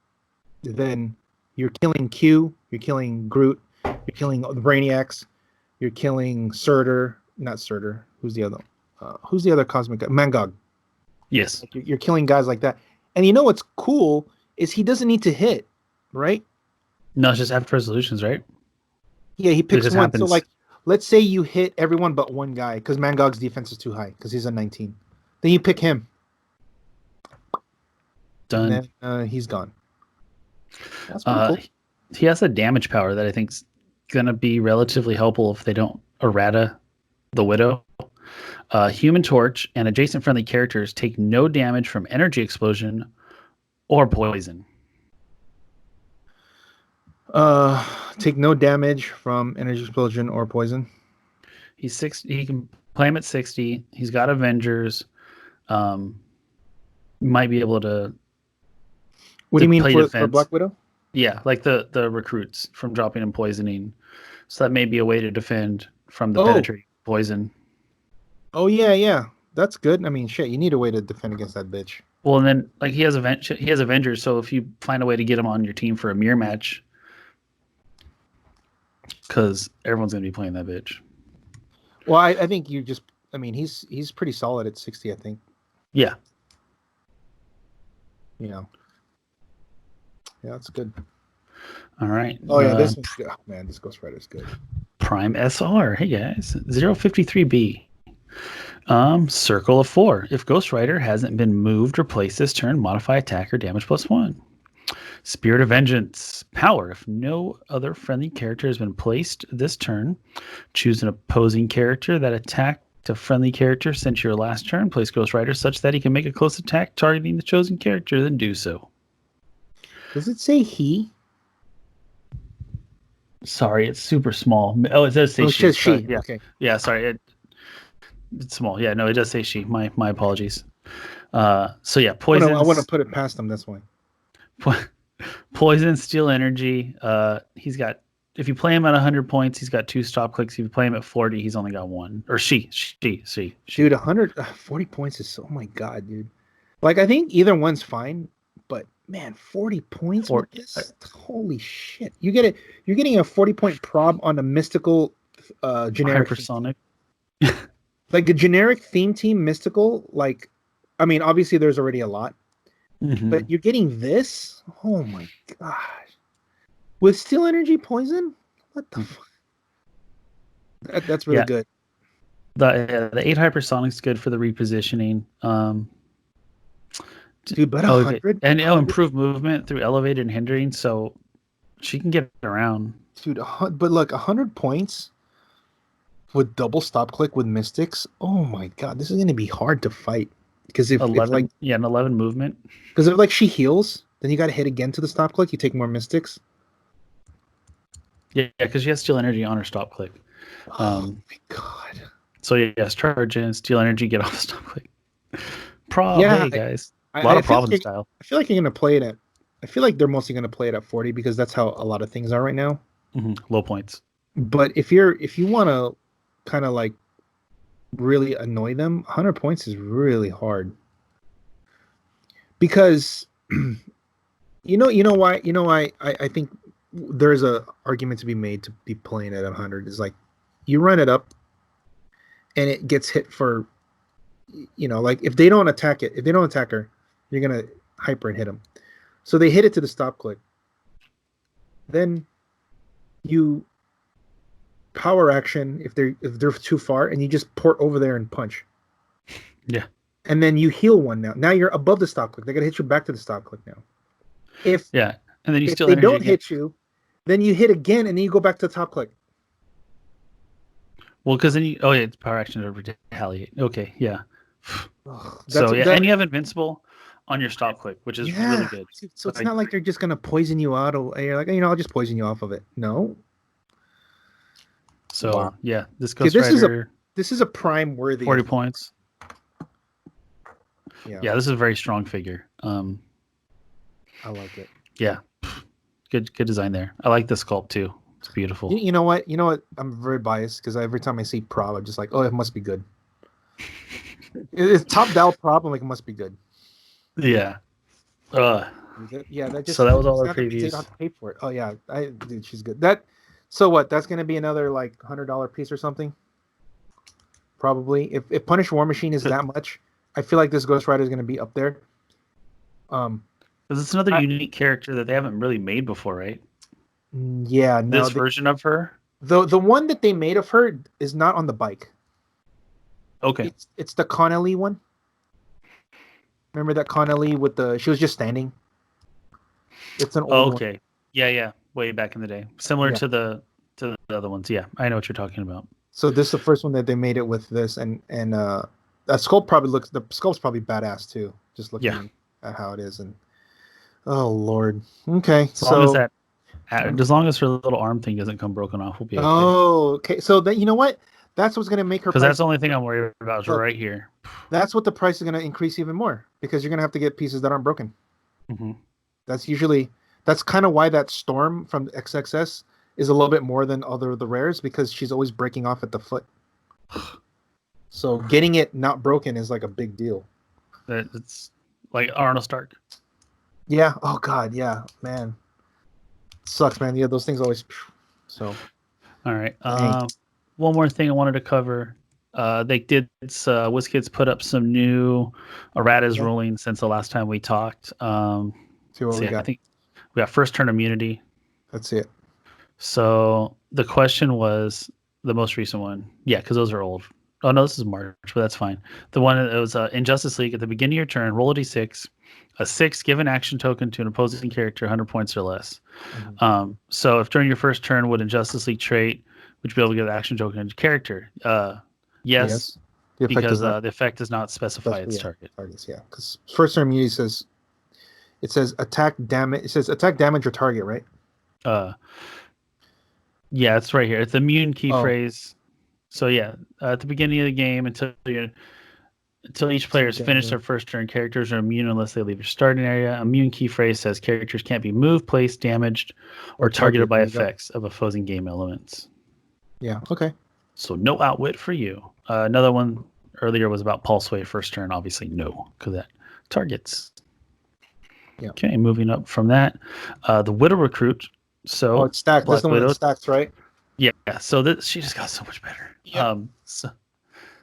then you're killing Q, you're killing Groot, you're killing the Brainiacs, you're killing not Surtur. Who's the other? Who's the other cosmic guy? Mangog. Yes, like you're killing guys like that. And you know what's cool is he doesn't need to hit, right? No, it's just after resolutions, right? Yeah, he picks 1. Happens. So, like, let's say you hit everyone but 1 guy because Mangog's defense is too high because he's a 19. Then you pick him. Done. And then he's gone. That's pretty cool. He has a damage power that I think's gonna be relatively helpful if they don't errata the Widow. Human Torch and adjacent friendly characters take no damage from energy explosion or poison. Take no damage from energy explosion or poison. He's 60. He can play him at 60. He's got Avengers. Might be able to. What do you mean for Black Widow? Yeah, like the recruits from dropping and poisoning. So that may be a way to defend from the penetrating poison. Oh yeah, that's good. I mean, shit, you need a way to defend against that bitch. Well, and then like he has Avengers. So if you find a way to get him on your team for a mirror match. Because everyone's going to be playing that bitch. Well, I think you just I mean, he's pretty solid at 60, I think. Yeah. You know. Yeah, that's good. All right. Oh yeah, this one's good. Oh, man, this Ghostwriter is good. Prime SR. Hey guys, 053B. Circle of 4. If Ghostwriter hasn't been moved or placed this turn, modify attacker damage +1. Spirit of Vengeance. Power. If no other friendly character has been placed this turn, choose an opposing character that attacked a friendly character since your last turn. Place Ghostwriter such that he can make a close attack targeting the chosen character, then do so. Does it say he? Sorry, it's super small. Oh, it does say it she. says she. Yeah. Okay. Yeah, sorry. It's small. Yeah, no, it does say she. My apologies. So yeah, poison. I want to put it past him. That's why. Poison, steal energy. He's got. If you play him at 100 points, he's got 2 stop clicks. If you play him at 40, he's only got 1. Or she. Dude, 140 points is oh my god, dude. Like I think either one's fine, but man, 40 points with this? Holy shit! You get it. You're getting a 40-point prob on a mystical, generic hypersonic. Like a generic theme team mystical. Like, I mean, obviously there's already a lot, but you're getting this. Oh my gosh! With Steel Energy Poison? What the fuck? That's really good. The 8 hypersonic's good for the repositioning. Dude, but 100? And it'll improve movement through elevated and hindering, so she can get around. Dude, but look, 100 points with double stop click with Mystics. Oh my god, this is going to be hard to fight. Because if 11, an 11 movement. Because if like she heals, then you got to hit again to the stop click. You take more Mystics. Yeah, because she has Steel Energy on her stop click. Oh my god. So yes, charge in, Steel Energy, get off the stop click. Hey guys. A lot of problem style. I feel like you're going to play it at... I feel like they're mostly going to play it at 40 because that's how a lot of things are right now. Low points. But if you want to kind of like really annoy them, 100 points is really hard. Because you know why I think there's a argument to be made to be playing at 100 is like you run it up and it gets hit for, like if they don't attack her, you're going to hyper and hit them. So they hit it to the stop click. Then you power action if they're too far, and you just port over there and punch. Yeah. And then you heal one now. Now you're above the stop click. They're gonna hit you back to the stop click now. And then you still they don't hit you, then you hit again, and then you go back to the top click. Well, because then it's power action to retaliate. Okay, yeah. And you have invincible on your stop click, which is really good. So it's not like they're just gonna poison you out. Or you're like, I'll just poison you off of it. No. So this Ghostwriter. This is a prime worthy. 40 points. Yeah, this is a very strong figure. I like it. Yeah, good design there. I like the sculpt too. It's beautiful. You know what? I'm very biased because every time I see prob, I'm just like, oh, it must be good. It's top dial prob. I'm like, it must be good. Yeah. That just. So that was all our previews. Not to pay for it. Oh yeah, dude, she's good. So what? That's gonna be another like $100 piece or something. Probably. If Punish War Machine is that much, I feel like this Ghostwriter is gonna be up there. Because it's another unique character that they haven't really made before, right? Yeah. No, this version of her. The one that they made of her is not on the bike. Okay. It's the Connelly one. Remember that Connelly she was just standing? It's an old one. Okay. Yeah. Way back in the day. Similar to the other ones. Yeah, I know what you're talking about. So this is the first one that they made it with this, and that sculpt's probably badass too. Just looking at how it is, and oh lord. Okay. As long as her little arm thing doesn't come broken off, we'll be okay. Oh, okay. So that, you know what? That's what's going to make her. Because that's the only thing I'm worried about right here. That's what the price is going to increase even more because you're going to have to get pieces that aren't broken. Mm-hmm. That's kind of why that Storm from XXS is a little bit more than the rares because she's always breaking off at the foot. So getting it not broken is like a big deal. It's like Arnold Stark. Yeah. Oh God. Yeah, man. Sucks, man. Yeah, those things always. So. All right. One more thing I wanted to cover. They did. WizKids put up some new erratas Yeah. ruling since the last time we talked. See what we I got. think we got first turn immunity. Let's see it. So the question was the most recent one. Yeah, because those are old. Oh no, this is March, but that's fine. The one that was in Justice League at the beginning of your turn, roll a d6. A 6, give an action token to an opposing character, 100 points or less. Mhm. So if during your first turn would in Justice League trait, would you be able to give an action token to your character? Yes, The effect because does not the effect does not specify its yeah, target. targets. Yeah, because first turn immunity says attack damage. It says attack damage or target, right? Yeah, it's right here. It's the immune key Oh. phrase. So yeah, at the beginning of the game until each player has finished their first turn, characters are immune unless they leave your starting area. Immune key phrase says characters can't be moved, placed, damaged, or targeted by effects of opposing game elements. Yeah. Okay. So no outwit for you. Another one earlier was about pulse wave first turn. Obviously no, because that targets. Yeah. Okay, moving up from that, the Widow Recruit. So it's stacked. This is the one that stacks, right? Yeah. So she just got so much better. Yeah. So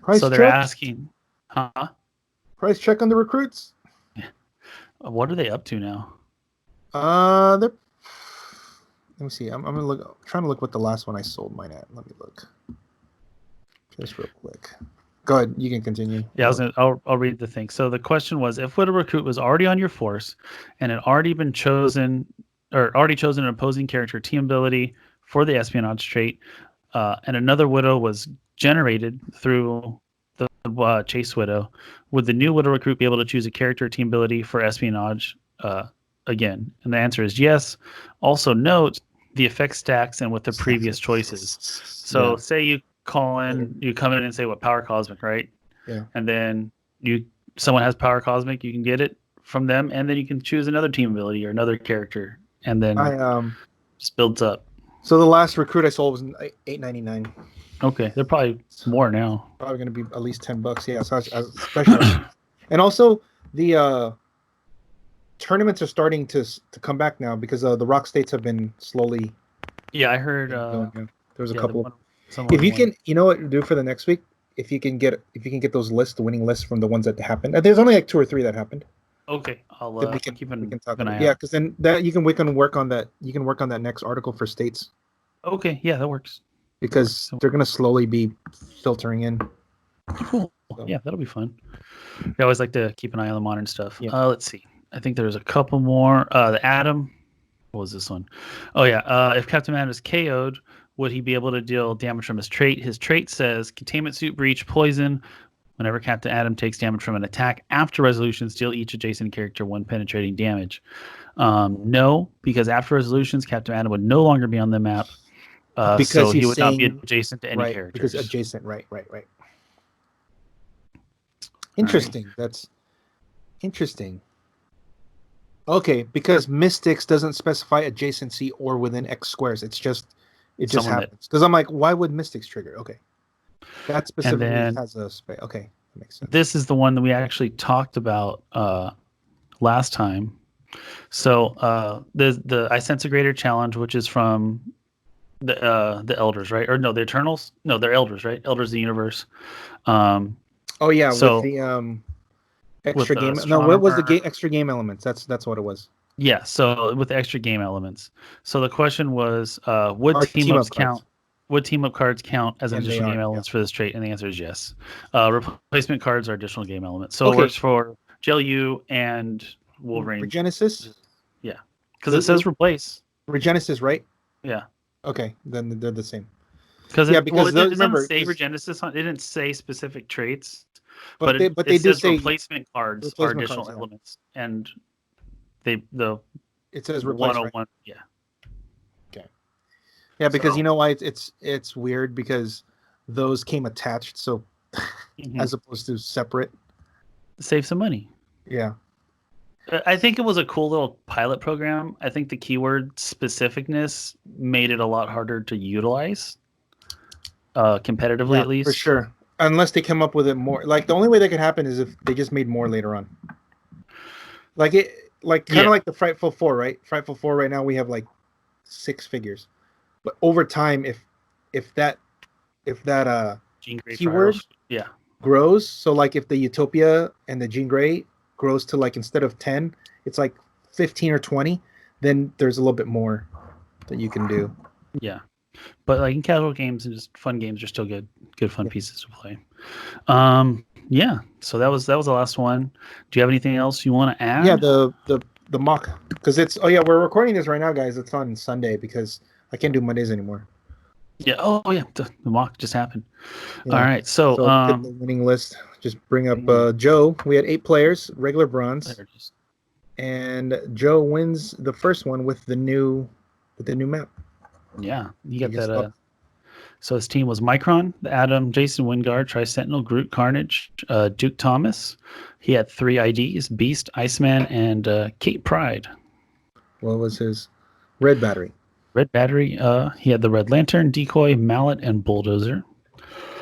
Price they're check? asking, huh? Price check on the recruits? Yeah. What are they up to now? Let me see. I'm trying to look what the last one I sold mine at. Let me look. Just real quick. Go ahead. You can continue. Yeah, I'll read the thing. So the question was, if Widow Recruit was already on your force and had already been chosen an opposing character team ability for the espionage trait, and another Widow was generated through the Chase Widow, would the new Widow Recruit be able to choose a character team ability for espionage again? And the answer is yes. Also note the effect stacks and with the previous choices. So say you come in and say what Power Cosmic, right? Yeah. And then someone has Power Cosmic, you can get it from them, and then you can choose another team ability or another character, and then just builds up. So the last recruit I sold was $8.99. Okay, they're probably more now. Probably going to be at least $10. Yeah, so especially, and also the tournaments are starting to come back now because the rock states have been slowly. Yeah, I heard. There's a couple. If you can, you know what, do for the next week. If you can get those lists, the winning lists from the ones that happened. There's only like 2 or 3 that happened. Okay, I'll keep an eye out. Yeah, because then we can work on that. You can work on that next article for states. Okay, yeah, that works. Because they're gonna slowly be filtering in. Cool. So. Yeah, that'll be fun. I always like to keep an eye on the modern stuff. Yeah. Let's see. I think there's a couple more. The Atom. What was this one? Oh yeah. If Captain Atom is KO'd, would he be able to deal damage from his trait? His trait says Containment Suit, Breach, Poison. Whenever Captain Atom takes damage from an attack after resolutions, deal each adjacent character 1 penetrating damage. No, because after resolutions, Captain Atom would no longer be on the map. Because so he would not be adjacent to any characters. Because adjacent, right. Interesting. Right. That's interesting. Okay, because Mystics doesn't specify adjacency or within X squares. It just happens. Because I'm like, why would Mystics trigger? Okay. That specifically has a space. Okay, that makes sense. This is the one that we actually talked about last time. So the I Sense a Greater Challenge, which is from the Elders, right? Or no, the Eternals? No, they're Elders, right? Elders of the Universe. So, with the extra game. No, what was the extra game elements? That's what it was. Yeah, so with the extra game elements. So the question was, would team-ups count? Would team-up cards count as additional game elements for this trait? And the answer is yes. Replacement cards are additional game elements. So it works for JLU and Wolverine. Regenesis? Yeah, because it says replace. Regenesis, right? Yeah. Okay, then they're the same. Because it didn't say Regenesis. It didn't say specific traits, but it do says say replacement cards are additional elements, and it says replace, 101. Right? Yeah. Okay. Yeah, because you know why it's weird because those came attached, so as opposed to separate. Save some money. Yeah. I think it was a cool little pilot program. I think the keyword specificness made it a lot harder to utilize, competitively at least. For sure. Unless they come up with it more. Like the only way that could happen is if they just made more later on. Like kind of like the Frightful 4, right? Frightful 4 right now we have like 6 figures, but over time, if that Jean Grey keyword yeah. grows. So like if the Utopia and the Jean Grey grows to like instead of 10, it's like 15 or 20, then there's a little bit more that you can do. Yeah. But like in casual games and just fun games are still good fun pieces to play. Yeah. So that was the last one. Do you have anything else you want to add? Yeah, the mock, because it's we're recording this right now, guys. It's on Sunday because I can't do Mondays anymore. Yeah. Oh yeah. The mock just happened. Yeah. All right. So get the winning list. Just bring up Joe. We had 8 players, regular bronze, and Joe wins the first one with the new map. Yeah, you got that. So his team was Micron, Adam, Jason Wingard, Tri-Sentinel, Groot, Carnage, Duke Thomas. He had 3 IDs: Beast, Iceman, and Kate Pride. What was his? Red Battery. Red Battery. He had the Red Lantern, Decoy, Mallet, and Bulldozer.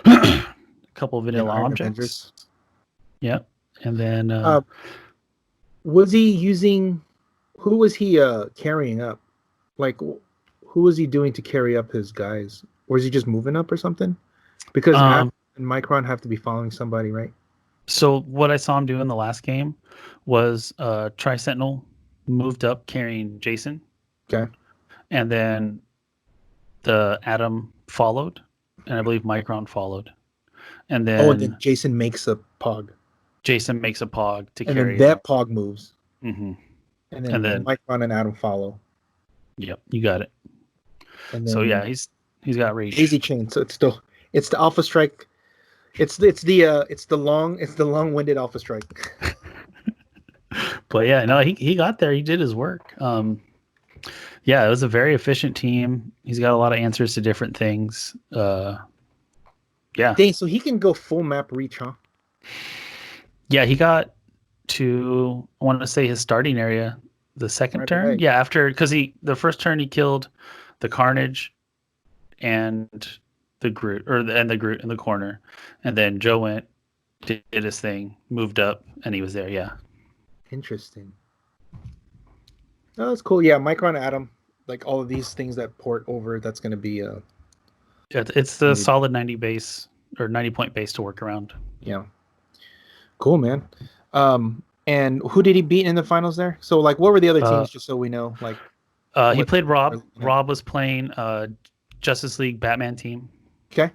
A couple of vanilla objects. Avengers. Yep. And then was he using? Who was he carrying up? Like, who was he doing to carry up his guys? Or is he just moving up or something? Because Adam and Micron have to be following somebody, right? So what I saw him do in the last game was Tri-Sentinel moved up carrying Jason. Okay. And then the Adam followed, and I believe Micron followed. And then and then Jason makes a pog. Jason makes a pog to and carry. And then that pog moves. Mm-hmm. And then Micron and Adam follow. Yep, you got it. And then, so yeah, he's got reach. Daisy chain. So it's the Alpha Strike. It's the long-winded Alpha Strike. But yeah, no, he got there. He did his work. Yeah, it was a very efficient team. He's got a lot of answers to different things. Yeah. Dang, so he can go full map reach, huh? Yeah, he got to, I want to say, his starting area the second turn. Right. Yeah, because the first turn he killed the Carnage and the Groot, and the Groot in the corner, and then Joe went, did his thing, moved up, and he was there. Yeah. Interesting. Oh, that's cool. Yeah, Micron, Adam, like all of these things that port over, that's going to be it's the solid 90 base or 90 point base to work around. Yeah. Cool, man. And who did he beat in the finals there? So like, what were the other teams, just so we know? Like, he played Rob. Rob was playing Justice League Batman team. Okay.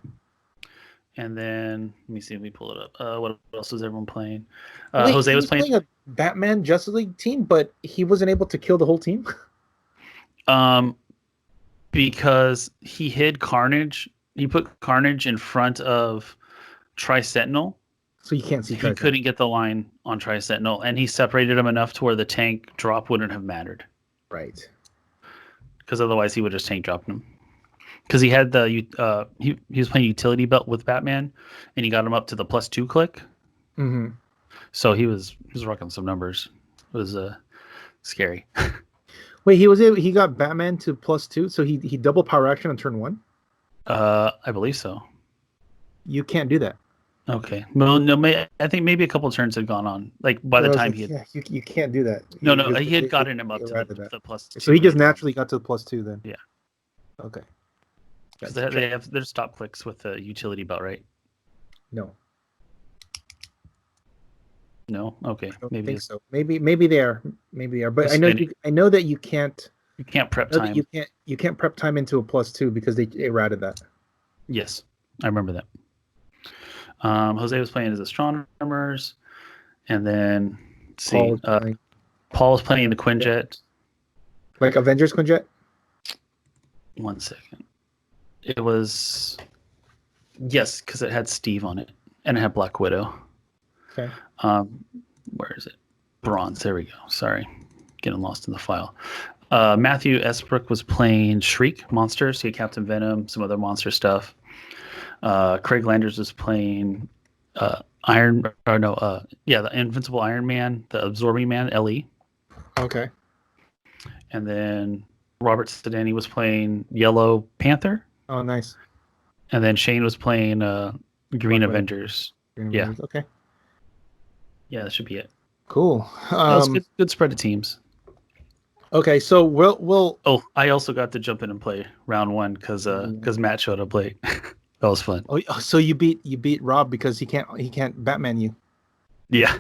And then let me see if we pull it up. What else was everyone playing? Wait, Jose was playing a Batman Justice League team, but he wasn't able to kill the whole team. Because he hid Carnage. He put Carnage in front of Tri-Sentinel. So you can't see. He couldn't get the line on Tri-Sentinel, and he separated him enough to where the tank drop wouldn't have mattered. Right. Because otherwise he would just tank dropping him. Because he had he was playing utility belt with Batman, and he got him up to the +2 click. Mm-hmm. So he was rocking some numbers. It was scary. Wait, he got Batman to +2, so he double power action on turn 1? I believe so. You can't do that. Okay. Well, no, I think maybe a couple of turns had gone on. Like by the time he had... Yeah, you can't do that. No, he had gotten him up to the +2. So he just naturally got to the +2 then. Yeah. Okay. Because they have their stop clicks with the utility belt, right? No. No. Okay. I don't think so. Maybe they are. Maybe they are. But I know that you can't. You can't prep time. You can't prep time into a +2 because they errated that. Yes, I remember that. Jose was playing as Astronomers, and then Paul was playing the Quinjet. Like Avengers Quinjet? 1 second. It was... Yes, because it had Steve on it, and it had Black Widow. Okay. Where is it? Bronze. There we go. Sorry. Getting lost in the file. Matthew Esbrook was playing Shriek monsters. He had Captain Venom, some other monster stuff. Craig Landers was playing the Invincible Iron Man, the Absorbing Man, LE. Okay. And then Robert Sedani was playing Yellow Panther. Oh, nice. And then Shane was playing Green Avengers. Avengers. Okay. Yeah, that should be it. Cool. That was good spread of teams. Okay, so we'll. Oh, I also got to jump in and play round 1 because Matt showed up late. That was fun. Oh, so you beat Rob because he can't Batman you. Yeah.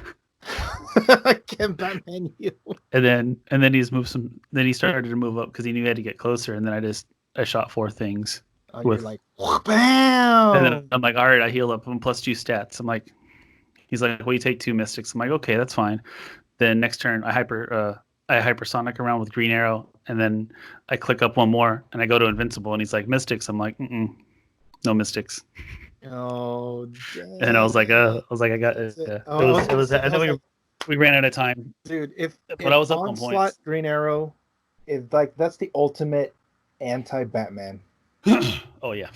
I can't Batman you. And then he's moved some. Then he started to move up because he knew he had to get closer. And then I shot 4 things. You're like, bam. And then I'm like, all right, I heal up. I'm +2 stats. I'm like, he's like, well, you take 2 mystics. I'm like, okay, that's fine. Then next turn, I hypersonic around with Green Arrow, and then I click up 1 more, and I go to Invincible, and he's like, mystics. I'm like, no mystics. Oh, dang. And I was like, I got it. Yeah. It was. And then we ran out of time, dude. If I was up on Onslaught points. Green Arrow, if like that's the ultimate anti-Batman. Oh yeah.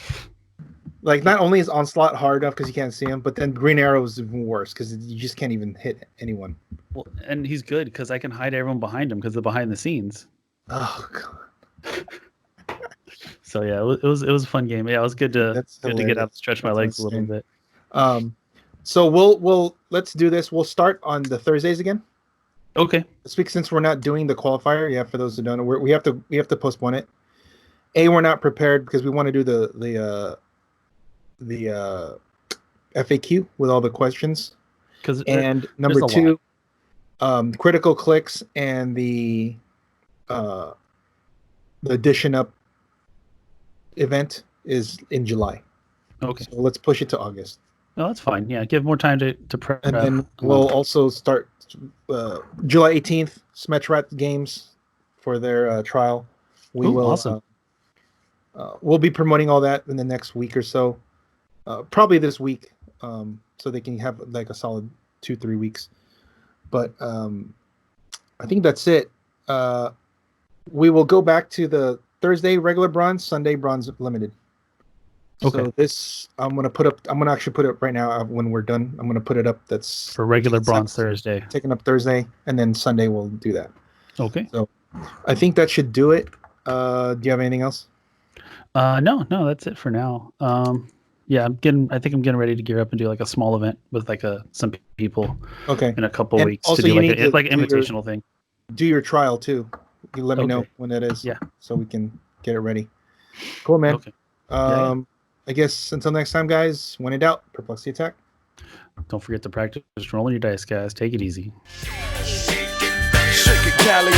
Like, not only is Onslaught hard enough because you can't see him, but then Green Arrow is even worse because you just can't even hit anyone. Well, and he's good because I can hide everyone behind him because they're behind the scenes. Oh god. So yeah, it was a fun game. Yeah, it was good to get out and stretch my legs a little bit. So we'll let's do this. We'll start on the Thursdays again. Okay. This week, since we're not doing the qualifier, yeah. For those who don't know, we have to postpone it. We're not prepared because we want to do the FAQ with all the questions. And number 2, critical clicks and the Edition Up event is in July. Okay. So let's push it to August. No, that's fine. Yeah, give more time to prep. And then we'll also start July 18th, Smetrat Games for their trial. We will. Awesome. We'll be promoting all that in the next week or so. Probably this week, so they can have like a solid 2-3 weeks. But I think that's it. We will go back to the Thursday regular bronze, Sunday bronze limited. Okay. So this I'm gonna actually put it right now when we're done. I'm gonna put it up. That's for regular bronze Thursday. Taking up Thursday, and then Sunday we'll do that. Okay. So I think that should do it. Do you have anything else? No, that's it for now. Yeah, I think I'm getting ready to gear up and do like a small event with like some people. Okay. In a couple weeks also to do like an invitational thing. Do your trial too. You let me know when that is. Yeah. So we can get it ready. Cool, man. Okay. I guess until next time, guys. When in doubt, perplexity attack. Don't forget to practice rolling your dice, guys. Take it easy. Shake it, Cali.